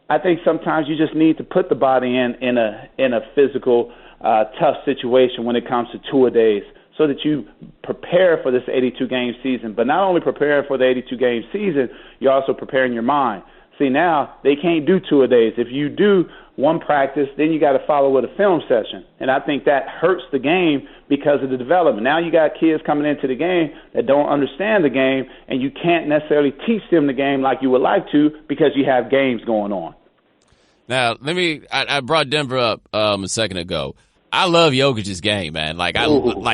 I think sometimes you just need to put the body in a physical, tough situation when it comes to two-a-days so that you prepare for this 82-game season. But not only preparing for the 82-game season, you're also preparing your mind. See, now they can't do two-a-days. If you do one practice, then you got to follow with a film session. And I think that hurts the game because of the development. Now you got kids coming into the game that don't understand the game, and you can't necessarily teach them the game like you would like to because you have games going on. Now, I brought Denver up a second ago. I love Jokic's game, man.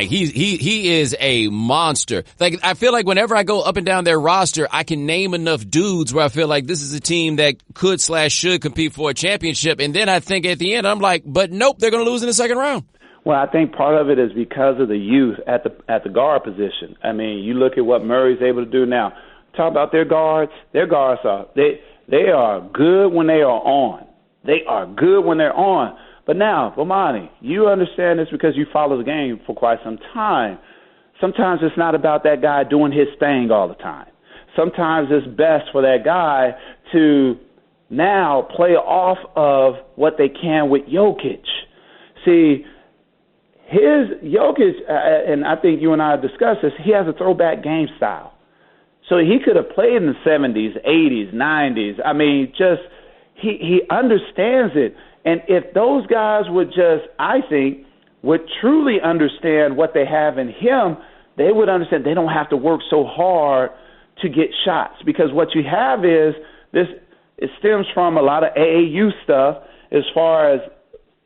He is a monster. Like, I feel like whenever I go up and down their roster, I can name enough dudes where I feel like this is a team that could/should compete for a championship. And then I think at the end, I'm like, but nope, they're going to lose in the second round. Well, I think part of it is because of the youth at the guard position. I mean, you look at what Murray's able to do now. Talk about their guards. Their guards they are good when they are on. They are good when they're on. But now, Bomani, you understand this because you follow the game for quite some time. Sometimes it's not about that guy doing his thing all the time. Sometimes it's best for that guy to now play off of what they can with Jokic. See, Jokic, and I think you and I have discussed this, he has a throwback game style. So he could have played in the 70s, 80s, 90s. I mean, he understands it. And if those guys would truly understand what they have in him, they would understand they don't have to work so hard to get shots, because what you have is this. It stems from a lot of AAU stuff as far as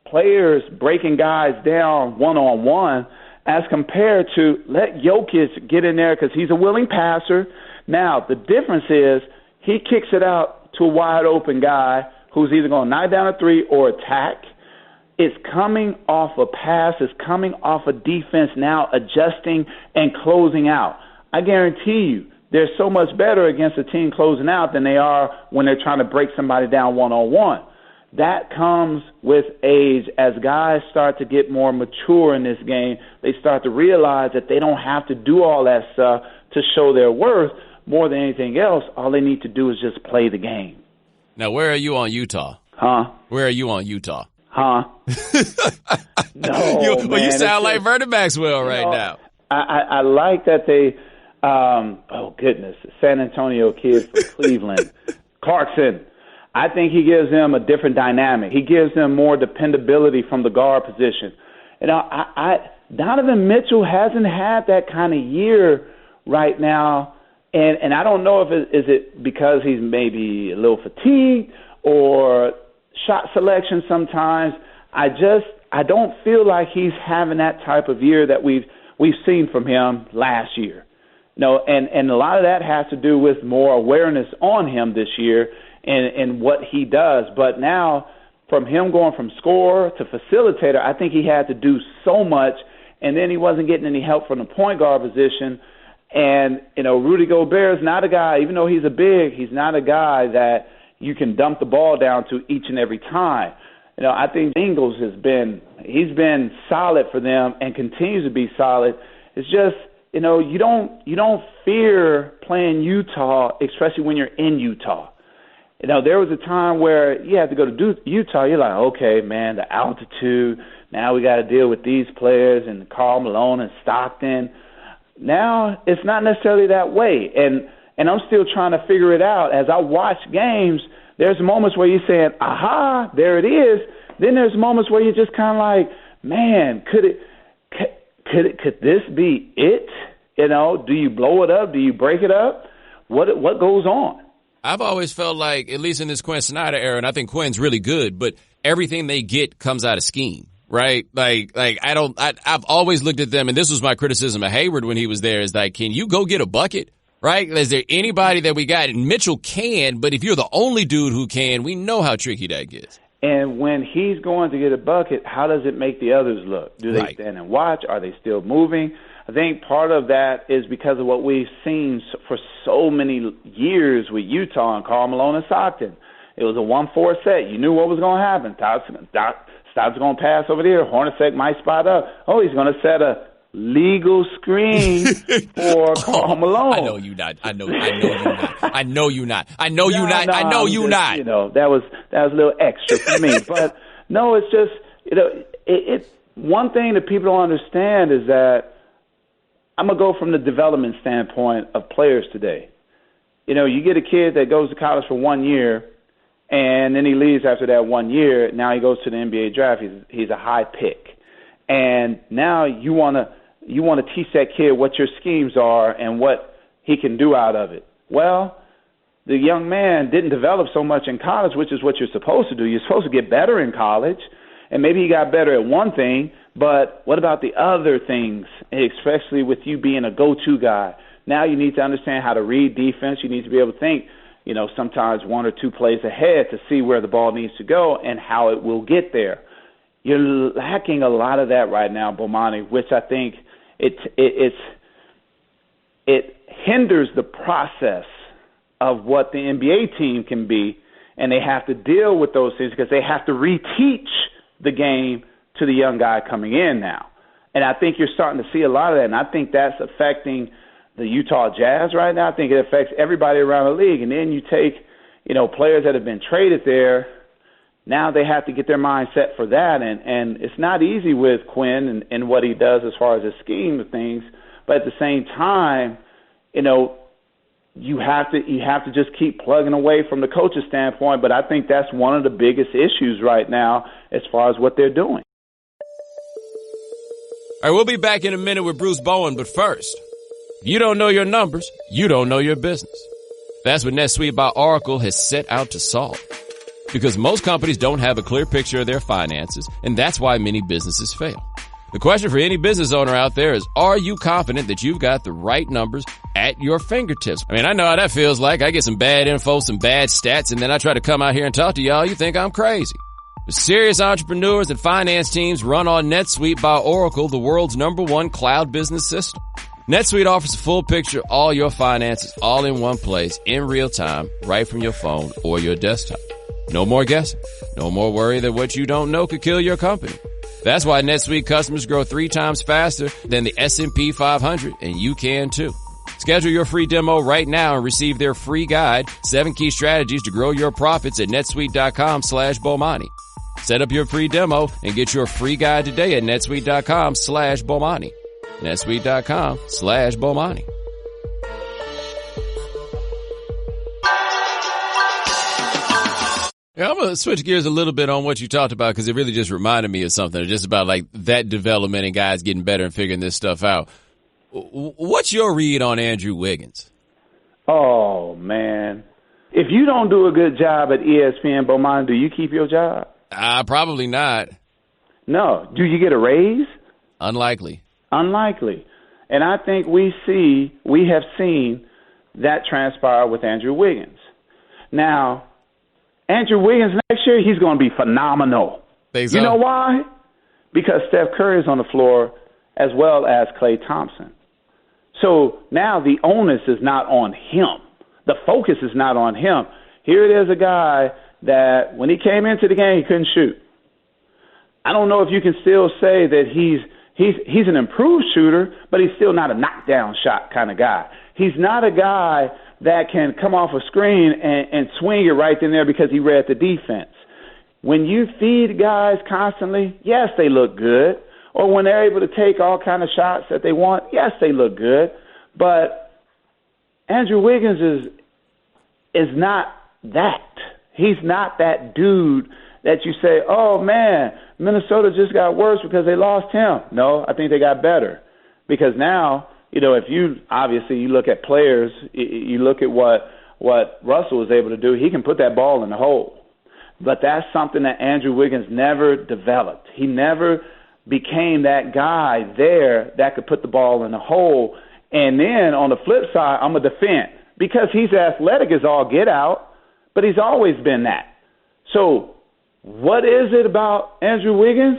players breaking guys down one-on-one, as compared to let Jokic get in there because he's a willing passer. Now, the difference is he kicks it out to a wide-open guy who's either going to knock down a three or attack. It's coming off a pass. It's coming off a defense now adjusting and closing out. I guarantee you, they're so much better against a team closing out than they are when they're trying to break somebody down one-on-one. That comes with age. As guys start to get more mature in this game, they start to realize that they don't have to do all that stuff to show their worth. More than anything else, all they need to do is just play the game. Now, where are you on Utah? Huh? Where are you on Utah? Huh? No, man. You sound like Vernon Maxwell right now. I like that they oh, goodness, San Antonio kid from Cleveland, Clarkson. I think he gives them a different dynamic. He gives them more dependability from the guard position. You know, Donovan Mitchell hasn't had that kind of year right now, and I don't know if is it because he's maybe a little fatigued or shot selection sometimes. I don't feel like he's having that type of year that we've seen from him last year. No, and a lot of that has to do with more awareness on him this year and what he does. But now, from him going from scorer to facilitator, I think he had to do so much, and then he wasn't getting any help from the point guard position. And, you know, Rudy Gobert is not a guy, even though he's he's not a guy that you can dump the ball down to each and every time. You know, I think Ingles he's been solid for them and continues to be solid. It's just, you know, you don't fear playing Utah, especially when you're in Utah. You know, there was a time where you had to go to Utah. You're like, okay, man, the altitude. Now we got to deal with these players and Karl Malone and Stockton. Now it's not necessarily that way, and I'm still trying to figure it out. As I watch games, there's moments where you're saying, aha, there it is. Then there's moments where you're just kind of like, man, could this be it? You know, do you blow it up? Do you break it up? What goes on? I've always felt like, at least in this Quinn Snyder era, and I think Quinn's really good, but everything they get comes out of scheme, right? I've always looked at them, and this was my criticism of Hayward when he was there, is like, can you go get a bucket? Right? Is there anybody that we got? And Mitchell can, but if you're the only dude who can, we know how tricky that gets. And when he's going to get a bucket, how does it make the others look? Do they stand and watch? Are they still moving? I think part of that is because of what we've seen for so many years with Utah and Karl Malone and Stockton. It was a 1-4 set. You knew what was going to happen. Stockton's going to pass over there. Hornacek might spot up. Oh, he's going to set a legal screen for Karl Malone. I know you not. I know you not. You know, that was a little extra for me. But no, it's just, you know, it's one thing that people don't understand is that I'm going to go from the development standpoint of players today. You know, you get a kid that goes to college for 1 year, and then he leaves after that 1 year. Now he goes to the NBA draft. He's a high pick. And now you want to teach that kid what your schemes are and what he can do out of it. Well, the young man didn't develop so much in college, which is what you're supposed to do. You're supposed to get better in college, and maybe he got better at one thing, but what about the other things, especially with you being a go-to guy? Now you need to understand how to read defense. You need to be able to think, you know, sometimes 1 or 2 plays ahead to see where the ball needs to go and how it will get there. You're lacking a lot of that right now, Bomani, which I think it hinders the process of what the NBA team can be, and they have to deal with those things because they have to reteach the game to the young guy coming in now. And I think you're starting to see a lot of that, and I think that's affecting the Utah Jazz right now. I think it affects everybody around the league. And then you take, you know, players that have been traded there. Now they have to get their mind set for that, and it's not easy with Quinn and what he does as far as his scheme of things. But at the same time, you know, you have to just keep plugging away from the coach's standpoint. But I think that's one of the biggest issues right now as far as what they're doing. All right, we'll be back in a minute with Bruce Bowen, but first, If you don't know your numbers, you don't know your business. That's what NetSuite by Oracle has set out to solve. Because most companies don't have a clear picture of their finances, and that's why many businesses fail. The question for any business owner out there is, are you confident that you've got the right numbers at your fingertips? I mean, I know how that feels like. I get some bad info, some bad stats, and then I try to come out here and talk to y'all. You think I'm crazy. The serious entrepreneurs and finance teams run on NetSuite by Oracle, the world's #1 cloud business system. NetSuite offers a full picture of all your finances all in one place in real time, right from your phone or your desktop. No more guessing. No more worry that what you don't know could kill your company. That's why NetSuite customers grow 3 times faster than the S&P 500, and you can too. Schedule your free demo right now and receive their free guide, 7 key strategies to grow your profits at netsuite.com/Bomani. Set up your free demo and get your free guide today at netsuite.com/Bomani. netsuite.com/Bomani. Yeah, I'm going to switch gears a little bit on what you talked about because it really just reminded me of something, just about like that development and guys getting better and figuring this stuff out. What's your read on Andrew Wiggins? Oh, man. If you don't do a good job at ESPN, Bomani, do you keep your job? Probably not. No. Do you get a raise? Unlikely. And I think we have seen that transpire with Andrew Wiggins. Now, Andrew Wiggins next year, he's going to be phenomenal. Think so? You know why? Because Steph Curry is on the floor as well as Klay Thompson. So now the onus is not on him. The focus is not on him. Here it is, a guy that when he came into the game, he couldn't shoot. I don't know if you can still say that he's an improved shooter, but he's still not a knockdown shot kind of guy. He's not a guy that can come off a screen and swing it right in there because he read the defense. When you feed guys constantly, yes, they look good. Or when they're able to take all kind of shots that they want, yes, they look good. But Andrew Wiggins is not that. He's not that dude that you say, oh, man, Minnesota just got worse because they lost him. No, I think they got better. Because now, you know, if you look at players, you look at what Russell was able to do, he can put that ball in the hole. But that's something that Andrew Wiggins never developed. He never became that guy there that could put the ball in the hole. And then on the flip side, I'm going to defend because he's athletic as all get out, but he's always been that. So what is it about Andrew Wiggins?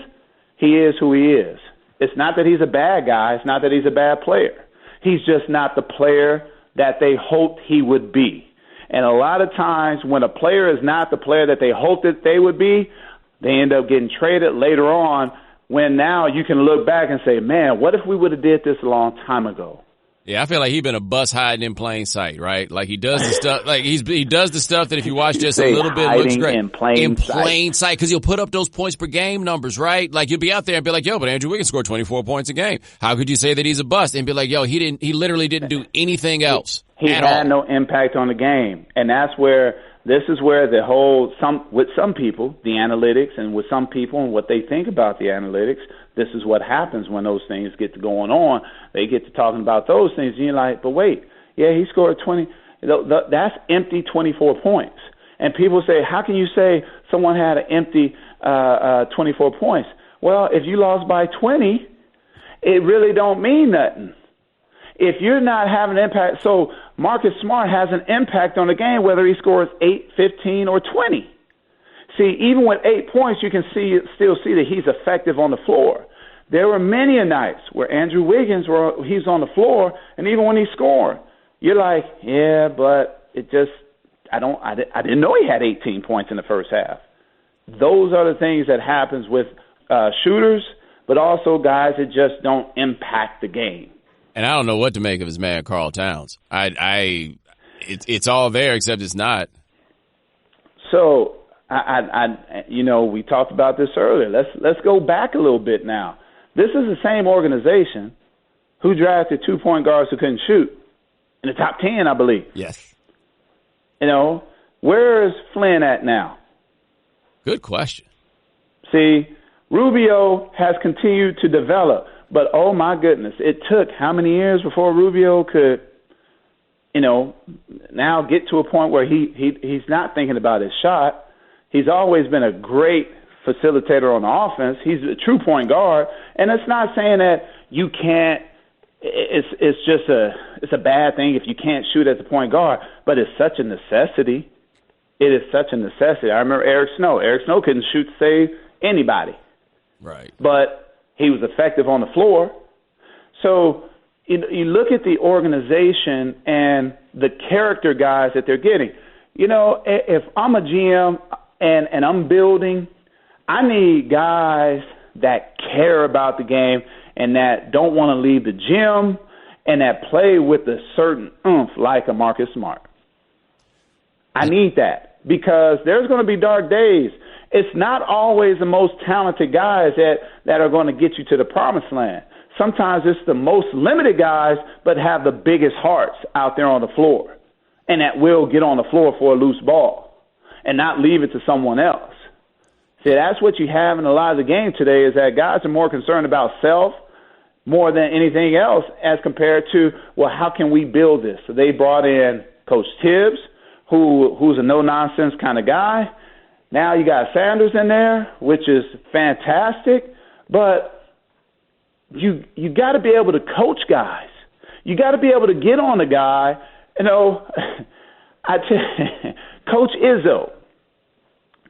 He is who he is. It's not that he's a bad guy. It's not that he's a bad player. He's just not the player that they hoped he would be. And a lot of times when a player is not the player that they hoped that they would be, they end up getting traded later on when now you can look back and say, man, what if we would have did this a long time ago? Yeah, I feel like he's been a bust hiding in plain sight, right? Like he does the stuff, like he does the stuff that if you watch just a little bit looks great. In plain sight, because he'll put up those points per game numbers, right? Like you'll be out there and be like, yo, but Andrew Wiggins scored 24 points a game. How could you say that he's a bust? And be like, yo, he literally didn't do anything else. He had no impact on the game. And this is where the whole, with some people, the analytics, and with some people and what they think about the analytics, this is what happens when those things get to going on. They get to talking about those things, and you're like, but wait, yeah, he scored 20. That's empty 24 points. And people say, how can you say someone had an empty 24 points? Well, if you lost by 20, it really don't mean nothing. If you're not having an impact, so Marcus Smart has an impact on the game whether he scores 8, 15, or 20. See, even with 8 points, you can still see that he's effective on the floor. There were many a nights where Andrew Wiggins, he's on the floor, and even when he scored, you're like, yeah, but it just, I didn't know he had 18 points in the first half. Those are the things that happens with shooters, but also guys that just don't impact the game. And I don't know what to make of his man Karl Towns. It's all there except it's not. So we talked about this earlier. Let's go back a little bit now. This is the same organization who drafted 2 point guards who couldn't shoot in the top 10, I believe. Yes. Where is Flynn at now? Good question. See, Rubio has continued to develop. But, oh, my goodness, it took how many years before Rubio could, now get to a point where he's not thinking about his shot. He's always been a great facilitator on the offense. He's a true point guard. And it's not saying that you can't – it's a bad thing if you can't shoot as a point guard, but it's such a necessity. It is such a necessity. I remember Eric Snow. Eric Snow couldn't shoot to save anybody. Right. But he was effective on the floor. So you look at the organization and the character guys that they're getting. If I'm a GM and I'm building, I need guys that care about the game and that don't want to leave the gym and that play with a certain oomph like a Marcus Smart. I need that because there's going to be dark days. It's not always the most talented guys that are going to get you to the promised land. Sometimes it's the most limited guys but have the biggest hearts out there on the floor and that will get on the floor for a loose ball and not leave it to someone else. See, that's what you have in a lot of the game today is that guys are more concerned about self more than anything else as compared to, well, how can we build this? So they brought in Coach Tibbs, who's a no-nonsense kind of guy. Now you got Sanders in there, which is fantastic, but you got to be able to coach guys. You got to be able to get on a guy. Coach Izzo.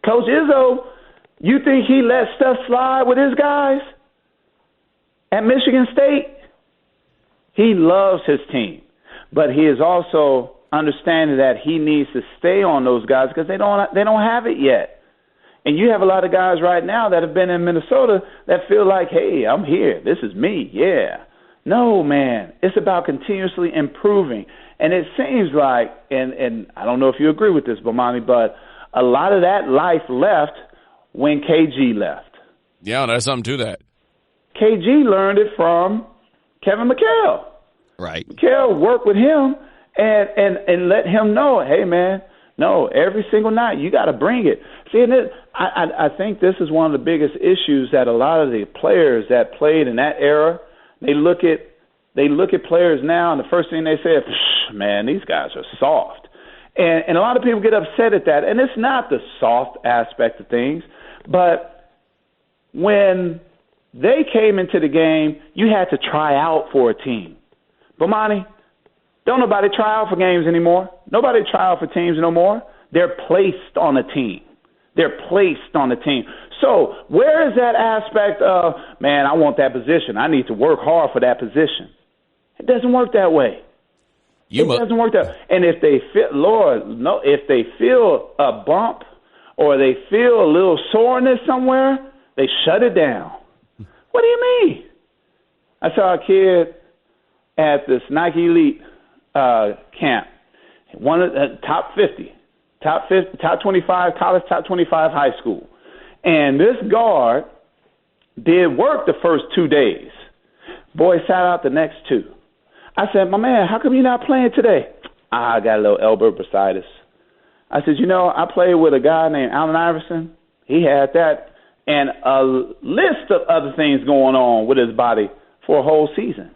Coach Izzo, you think he let stuff slide with his guys at Michigan State? He loves his team, but he is also understanding that he needs to stay on those guys because they don't have it yet. And you have a lot of guys right now that have been in Minnesota that feel like, hey, I'm here. This is me. Yeah. No, man. It's about continuously improving. And it seems like, and I don't know if you agree with this, Bomani, but a lot of that life left when KG left. Yeah, there's something to that. KG learned it from Kevin McHale. Right. McHale worked with him and let him know, hey, man, no, every single night you got to bring it. See, and I think this is one of the biggest issues that a lot of the players that played in that era, they look at players now, and the first thing they say is, man, these guys are soft. And a lot of people get upset at that. And it's not the soft aspect of things, but when they came into the game, you had to try out for a team. Bomani, don't nobody try out for games anymore. Nobody try out for teams no more. They're placed on a team. They're placed on a team. So where is that aspect of, man, I want that position. I need to work hard for that position. It doesn't work that way. It doesn't work that way. And if they feel, if they feel a bump or they feel a little soreness somewhere, they shut it down. What do you mean? I saw a kid at this Nike Elite camp, one of the top 25 college, top 25 high school. And this guard did work the first 2 days. Boy sat out the next 2. I said, my man, how come you're not playing today? I got a little elbow bursitis. I said, I played with a guy named Allen Iverson. He had that and a list of other things going on with his body for a whole season.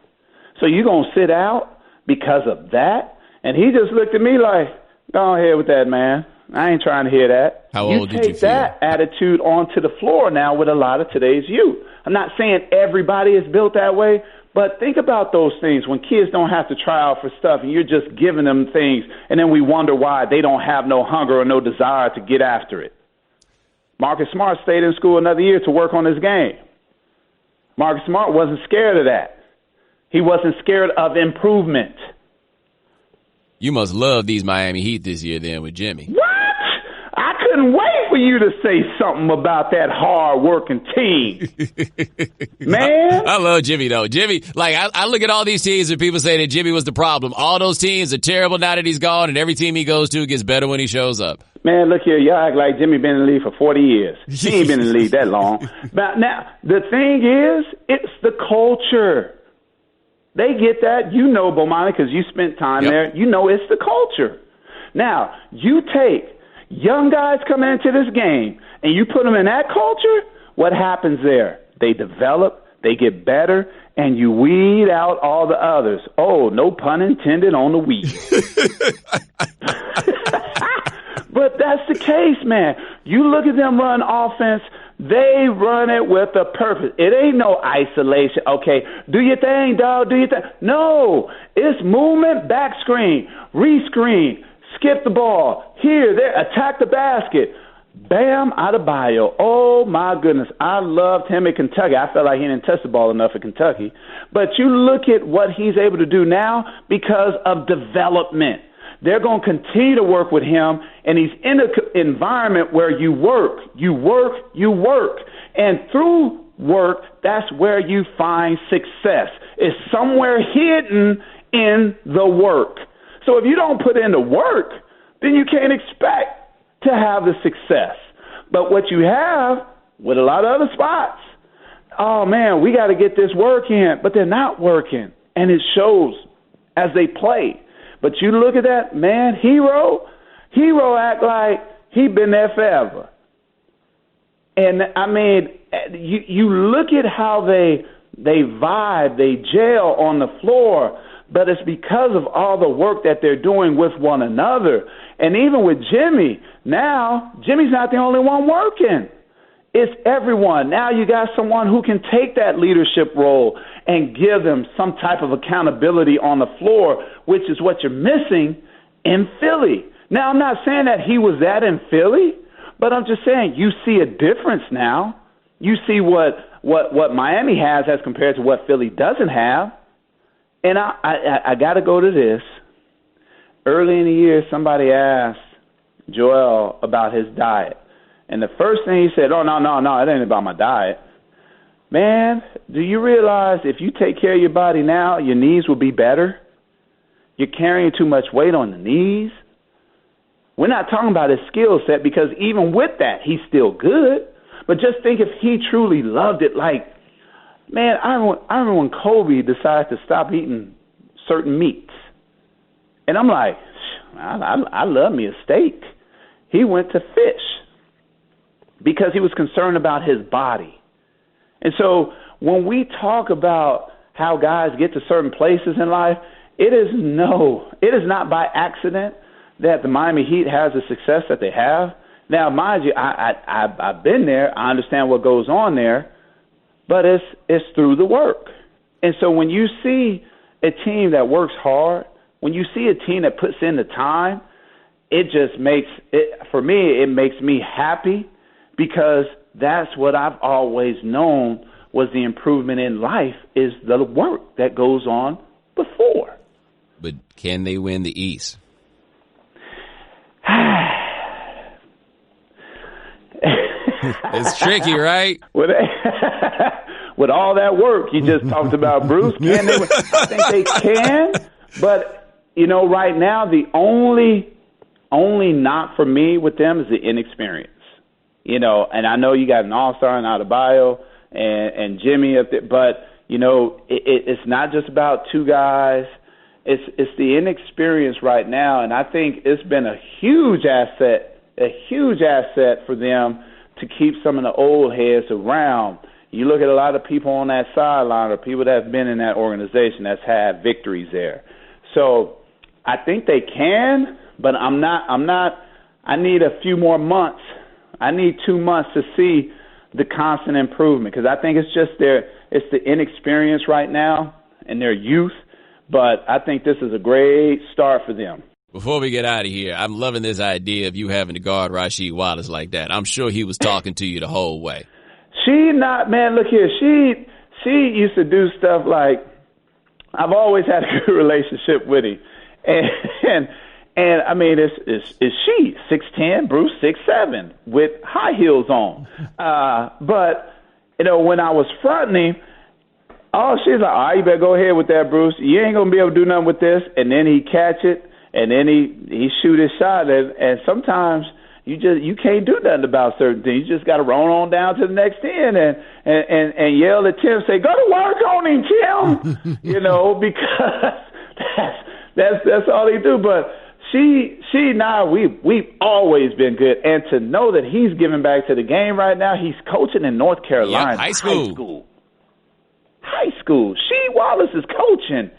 So you're going to sit out because of that? And he just looked at me like, go ahead with that, man. I ain't trying to hear that. How old did you feel? You take that attitude onto the floor now with a lot of today's youth. I'm not saying everybody is built that way, but think about those things when kids don't have to try out for stuff and you're just giving them things, and then we wonder why they don't have no hunger or no desire to get after it. Marcus Smart stayed in school another year to work on his game. Marcus Smart wasn't scared of that. He wasn't scared of improvement. You must love these Miami Heat this year then with Jimmy. What? I couldn't wait for you to say something about that hard-working team. Man. I love Jimmy, though. Jimmy, I look at all these teams and people say that Jimmy was the problem. All those teams are terrible now that he's gone, and every team he goes to gets better when he shows up. Man, look here. Y'all act like Jimmy been in the league for 40 years. He ain't been in the league that long. But now, the thing is, it's the culture. They get that. You know, Bomani, because you spent time there. You know it's the culture. Now, you take young guys coming into this game and you put them in that culture, what happens there? They develop, They get better, and you weed out all the others. Oh, no pun intended on the weed. But that's the case, man. You look at them run offense, they run it with a purpose. It ain't no isolation. Okay, do your thing, dog, do your thing. No, it's movement, back screen, re-screen, skip the ball, here, there, attack the basket. Bam Adebayo. Oh, my goodness. I loved him in Kentucky. I felt like he didn't touch the ball enough in Kentucky. But you look at what he's able to do now because of development. They're going to continue to work with him, and he's in an environment where you work. And through work, that's where you find success. It's somewhere hidden in the work. So if you don't put in the work, then you can't expect to have the success. But what you have with a lot of other spots, oh, man, we got to get this work in, but they're not working, and it shows as they play. But you look at that, man, Hero act like he been there forever. And, I mean, you look at how they vibe, they gel on the floor, but it's because of all the work that they're doing with one another. And even with Jimmy, now Jimmy's not the only one working. It's everyone. Now you got someone who can take that leadership role and give them some type of accountability on the floor, which is what you're missing in Philly. Now, I'm not saying that he was that in Philly, but I'm just saying you see a difference now. You see what Miami has as compared to what Philly doesn't have. And I got to go to this. Early in the year, somebody asked Joel about his diet. And the first thing he said, oh, no, it ain't about my diet. Man, do you realize if you take care of your body now, your knees will be better? You're carrying too much weight on the knees. We're not talking about his skill set because even with that, he's still good. But just think if he truly loved it, like, man, I remember when Kobe decided to stop eating certain meats. And I'm like, I love me a steak. He went to fish because he was concerned about his body. And so when we talk about how guys get to certain places in life, it is not by accident that the Miami Heat has the success that they have. Now, mind you, I've been there. I understand what goes on there, but it's through the work. And so when you see a team that works hard, when you see a team that puts in the time, it just makes me happy because that's what I've always known was the improvement in life is the work that goes on before. But can they win the East? It's tricky, right? With all that work you just talked about, Bruce, can they win? I think they can, but right now the only knock for me with them is the inexperience. And I know you got an all-star in Adebayo and Jimmy up there, but it's not just about two guys. It's the inexperience right now, and I think it's been a huge asset for them to keep some of the old heads around. You look at a lot of people on that sideline or people that have been in that organization that's had victories there. So I think they can, but I'm not. I need a few more months. I need 2 months to see the constant improvement because I think it's the inexperience right now and their youth. But I think this is a great start for them. Before we get out of here, I'm loving this idea of you having to guard Rasheed Wallace like that. I'm sure he was talking to you the whole way. Look here. She used to do stuff like, I've always had a good relationship with him. And I mean, it's she, 6'10", Bruce, 6'7", with high heels on. But, when I was fronting him, she's like, all right, you better go ahead with that, Bruce. You ain't going to be able to do nothing with this. And then he catch it, and then he shoot his shot. And sometimes you can't do nothing about certain things. You just got to run on down to the next end and yell at Tim, say, go to work on him, Tim, because that's all he do. But she and I, we've always been good. And to know that he's giving back to the game right now, he's coaching in North Carolina. Yep, high school. high school. Wallace is coaching.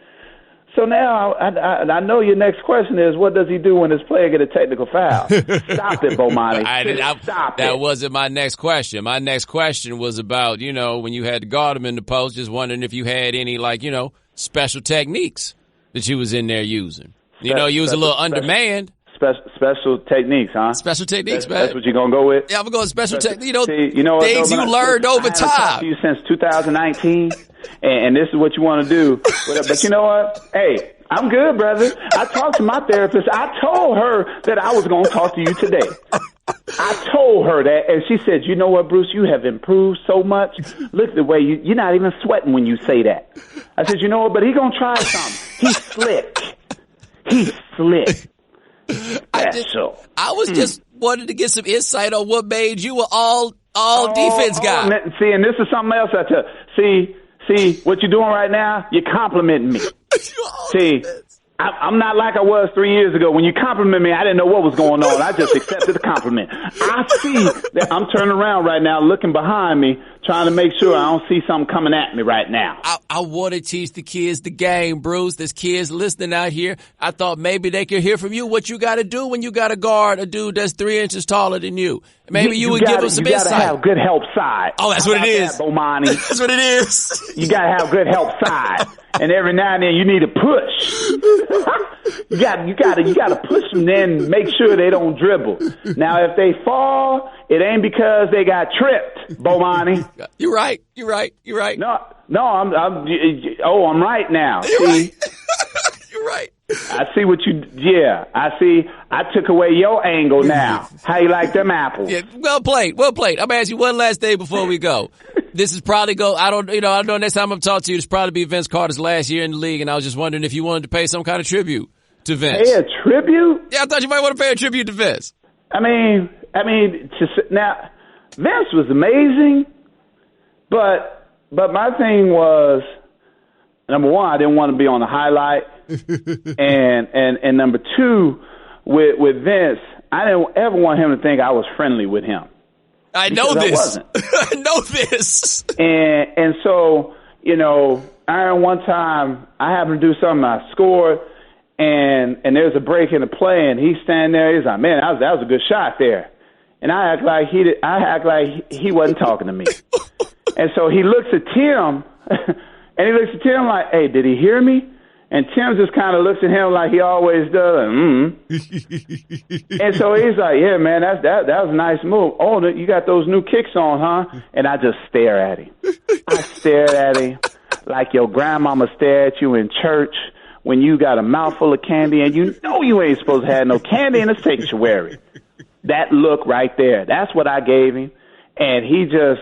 So now I know your next question is, what does he do when his player get a technical foul? Stop it, Bomani. Stop it. That wasn't my next question. My next question was about, when you had to guard him in the post, just wondering if you had any, special techniques that you was in there using. You was a little undermanned. Special techniques, huh? Special techniques, man. That's what you're going to go with? Yeah, I'm going to go special techniques. Things you learned over time. I haven't talked to you since 2019, and this is what you want to do. But you know what? Hey, I'm good, brother. I talked to my therapist. I told her that I was going to talk to you today. I told her that, and she said, you know what, Bruce, you have improved so much. Look at the way you're not even sweating when you say that. I said, you know what, but he's going to try something. He's slick. I was just wanted to get some insight on what made you an all defense guy. See, and this is something else I tell. See what you're doing right now? You're complimenting me. See, I'm not like I was 3 years ago. When you compliment me, I didn't know what was going on. I just accepted the compliment. I see that I'm turning around right now, looking behind me, trying to make sure I don't see something coming at me right now. I want to teach the kids the game, Bruce. There's kids listening out here. I thought maybe they could hear from you what you got to do when you got to guard a dude that's 3 inches taller than you. Maybe you would give them some insight. You got to have good help side. Oh, that's what it is. Bomani. That's what it is. You got to have good help side. And every now and then you need to push. You got to push them, then make sure they don't dribble. Now, if they fall, it ain't because they got tripped, Bomani. You're right. No, I'm right now. You're right. You're right. I see what you. Yeah, I see. I took away your angle now. How you like them apples? Yeah, well played. I'm gonna ask you one last thing before we go. This is probably I don't know next time I'm talking to you, this probably be Vince Carter's last year in the league, and I was just wondering if you wanted to pay some kind of tribute to Vince. Pay a tribute? Yeah, I thought you might want to pay a tribute to Vince. I mean, now Vince was amazing, but my thing was, number one, I didn't want to be on the highlight, and number two, with Vince, I didn't ever want him to think I was friendly with him. I know this. I know this. And so, one time I happened to do something, I scored, and there's a break in the play, and he's standing there. He's like, man, that was a good shot there. And I act like he wasn't talking to me. And so he looks at Tim, and he looks at Tim like, hey, did he hear me? And Tim just kind of looks at him like he always does. And so he's like, yeah, man, that was a nice move. Oh, you got those new kicks on, huh? And I just stare at him. I stare at him like your grandmama stare at you in church when you got a mouthful of candy and you know you ain't supposed to have no candy in the sanctuary. That look right there, that's what I gave him. And he just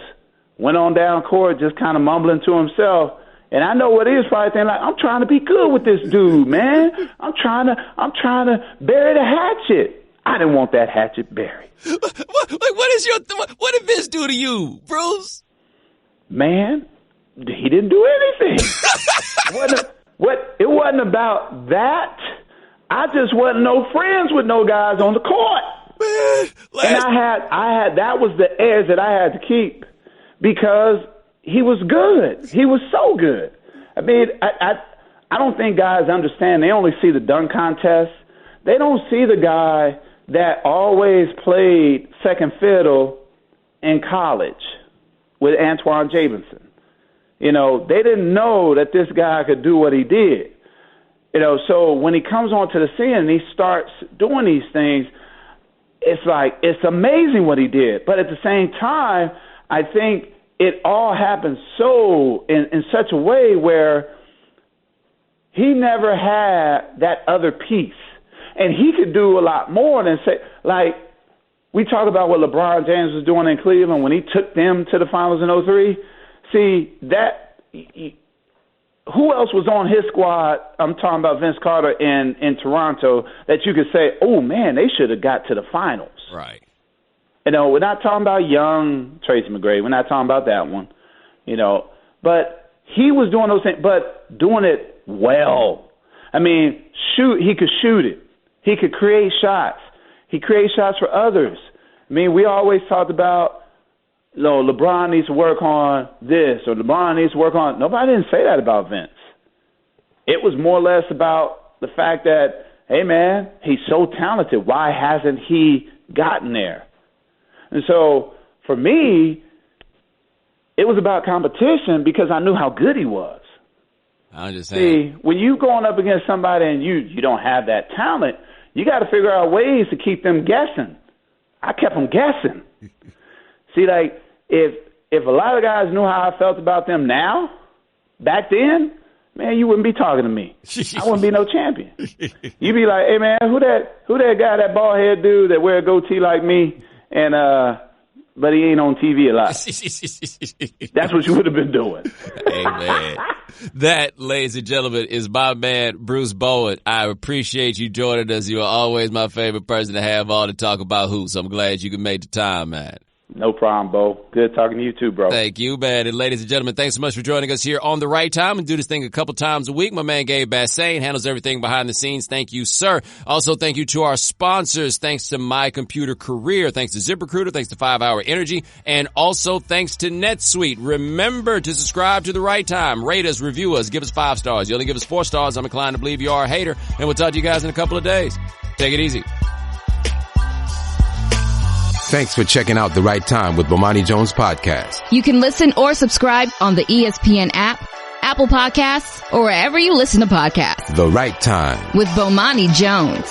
went on down court just kind of mumbling to himself. And I know what he was probably thinking, like, I'm trying to be good with this dude, man. I'm trying to bury the hatchet. I didn't want that hatchet buried. What did Vince do to you, Bruce? Man, he didn't do anything. It wasn't about that. I just wasn't no friends with no guys on the court. Man, and I had that was the edge that I had to keep because he was good. He was so good. I mean, I don't think guys understand. They only see the dunk contest. They don't see the guy that always played second fiddle in college with Antoine Jameson. They didn't know that this guy could do what he did. So when he comes onto the scene and he starts doing these things, it's like, it's amazing what he did. But at the same time, I think it all happened so in such a way where he never had that other piece. And he could do a lot more than say, like, we talk about what LeBron James was doing in Cleveland when he took them to the finals in 2003. See, who else was on his squad? I'm talking about Vince Carter in Toronto that you could say, oh, man, they should have got to the finals. Right. We're not talking about young Tracy McGrady. We're not talking about that one. But he was doing those things, but doing it well. I mean, he could shoot it. He could create shots. He created shots for others. I mean, we always talked about no, LeBron needs to work on this or LeBron needs to work on. Nobody didn't say that about Vince. It was more or less about the fact that, hey, man, he's so talented. Why hasn't he gotten there? And so for me, it was about competition because I knew how good he was. I understand. See, when you going up against somebody and you don't have that talent, you got to figure out ways to keep them guessing. I kept them guessing. See, like, if a lot of guys knew how I felt about them now, back then, man, you wouldn't be talking to me. I wouldn't be no champion. You'd be like, hey, man, who that guy, that bald-head dude that wear a goatee like me, and but he ain't on TV a lot. That's what you would have been doing. Hey, man. That, ladies and gentlemen, is my man, Bruce Bowen. I appreciate you joining us. You are always my favorite person to have on to talk about hoops. I'm glad you can make the time, man. No problem, Bo. Good talking to you too, bro. Thank you, man. And ladies and gentlemen, thanks so much for joining us here on The Right Time and do this thing a couple times a week. My man Gabe Bassain handles everything behind the scenes. Thank you, sir. Also, thank you to our sponsors. Thanks to My Computer Career. Thanks to ZipRecruiter. Thanks to 5 Hour Energy. And also thanks to NetSuite. Remember to subscribe to The Right Time. Rate us, review us, give us 5 stars. You only give us 4 stars, I'm inclined to believe you are a hater. And we'll talk to you guys in a couple of days. Take it easy. Thanks for checking out The Right Time with Bomani Jones podcast. You can listen or subscribe on the ESPN app, Apple Podcasts, or wherever you listen to podcasts. The Right Time with Bomani Jones.